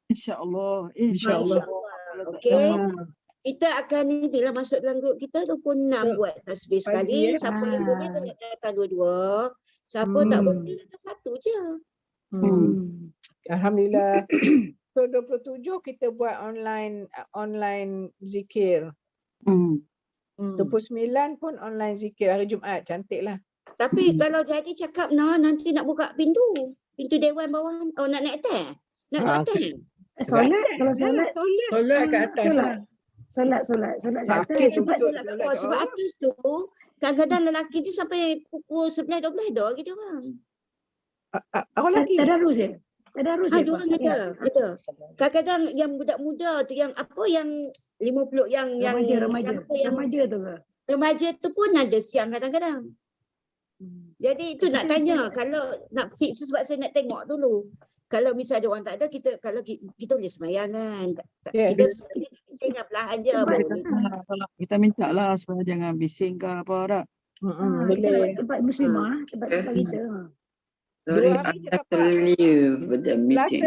InsyaAllah. Okey. Kita akan inilah masuk dalam grup kita 26 buat tasbih sekali. Siapa yang boleh dia datang dua-dua. Siapa tak boleh datang satu je. Alhamdulillah. So 27 kita buat online zikir. 29 pun online zikir hari Jumaat. Cantik lah. Tapi kalau jadi cakap nanti nak buka pintu dewan bawah. Oh nak naik atas. Nak naik atas. Solat, kalau solat. Solat kat atas lah. Solat kat atas. Tempat solat kat bawah. Sebab atas tu kadang-kadang lelaki ni sampai pukul 11-12 dah lagi dia orang. Orang lelaki? Tadarus je. Tadarus je. Ada orang ada. Kadang-kadang yang budak muda tu yang apa yang 50 yang remaja tu ke? Remaja tu pun ada siang kadang-kadang. Jadi itu nak tanya kalau nak fix sebab saya nak tengok dulu. Kalau misalnya ada orang tak ada kita boleh sembahyang kan. Kita tinggal perlahan je. Kita minta lah supaya jangan bising ke apa tak. Boleh. Tempat muslimah, tempat kita. Sorry, I have to leave the meeting.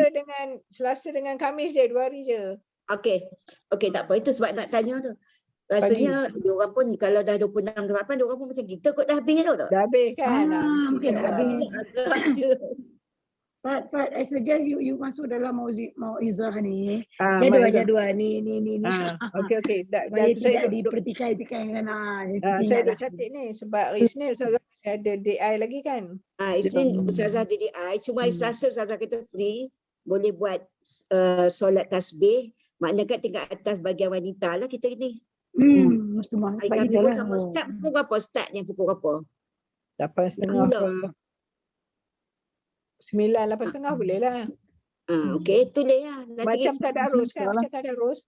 Selasa dengan Khamis je 2 hari je. Okey tak apa, itu sebab nak tanya tu. Rasanya dia orang pun kalau dah 26 28 dia orang pun macam kita kot dah habis tu. Dah habis kan. Mungkin dah habis. But I suggest you masuk dalam mauizah ni. Jadual ni. Okey. Supaya tidak dipertikai-tikai kan. Saya dah catat ni sebab Isnin Ustazah masih ada DI lagi kan. Isnin Ustazah ada DI. Cuma Selasa Ustazah kata free. Boleh buat solat tasbih. Maknanya kan tingkat atas bagian wanita lah kita ni. Muslimah. Hari Khamis pun sama start pukul berapa? Startnya pukul berapa? 8.30 pula. apa? 9, 8.30 boleh lah. Okey, tulis lah. Nanti Macam kita tadarus kan? Salah. Macam tadarus.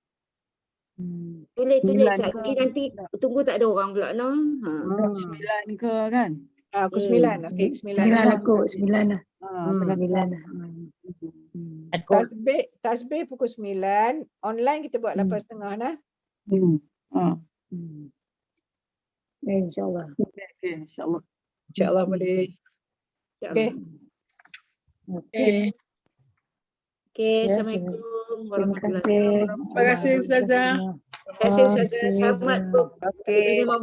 tulis 9 sekali ke? nanti tunggu tak ada orang pula no. 9 ke kan? Aku 9. Okey, 9. 9 lah kot, 9 lah. Tengah 9 lah. Tasbih pukul 9. Online kita buat 8.30 nah. InsyaAllah. Okay, insyaAllah. InsyaAllah boleh. Okey. Okay. Okey, Ya, Assalamualaikum Terima warahmatullahi kasih. wabarakatuh. Terima kasih Ustazah. Terima kasih Ustazah. Selamat Okey. bersama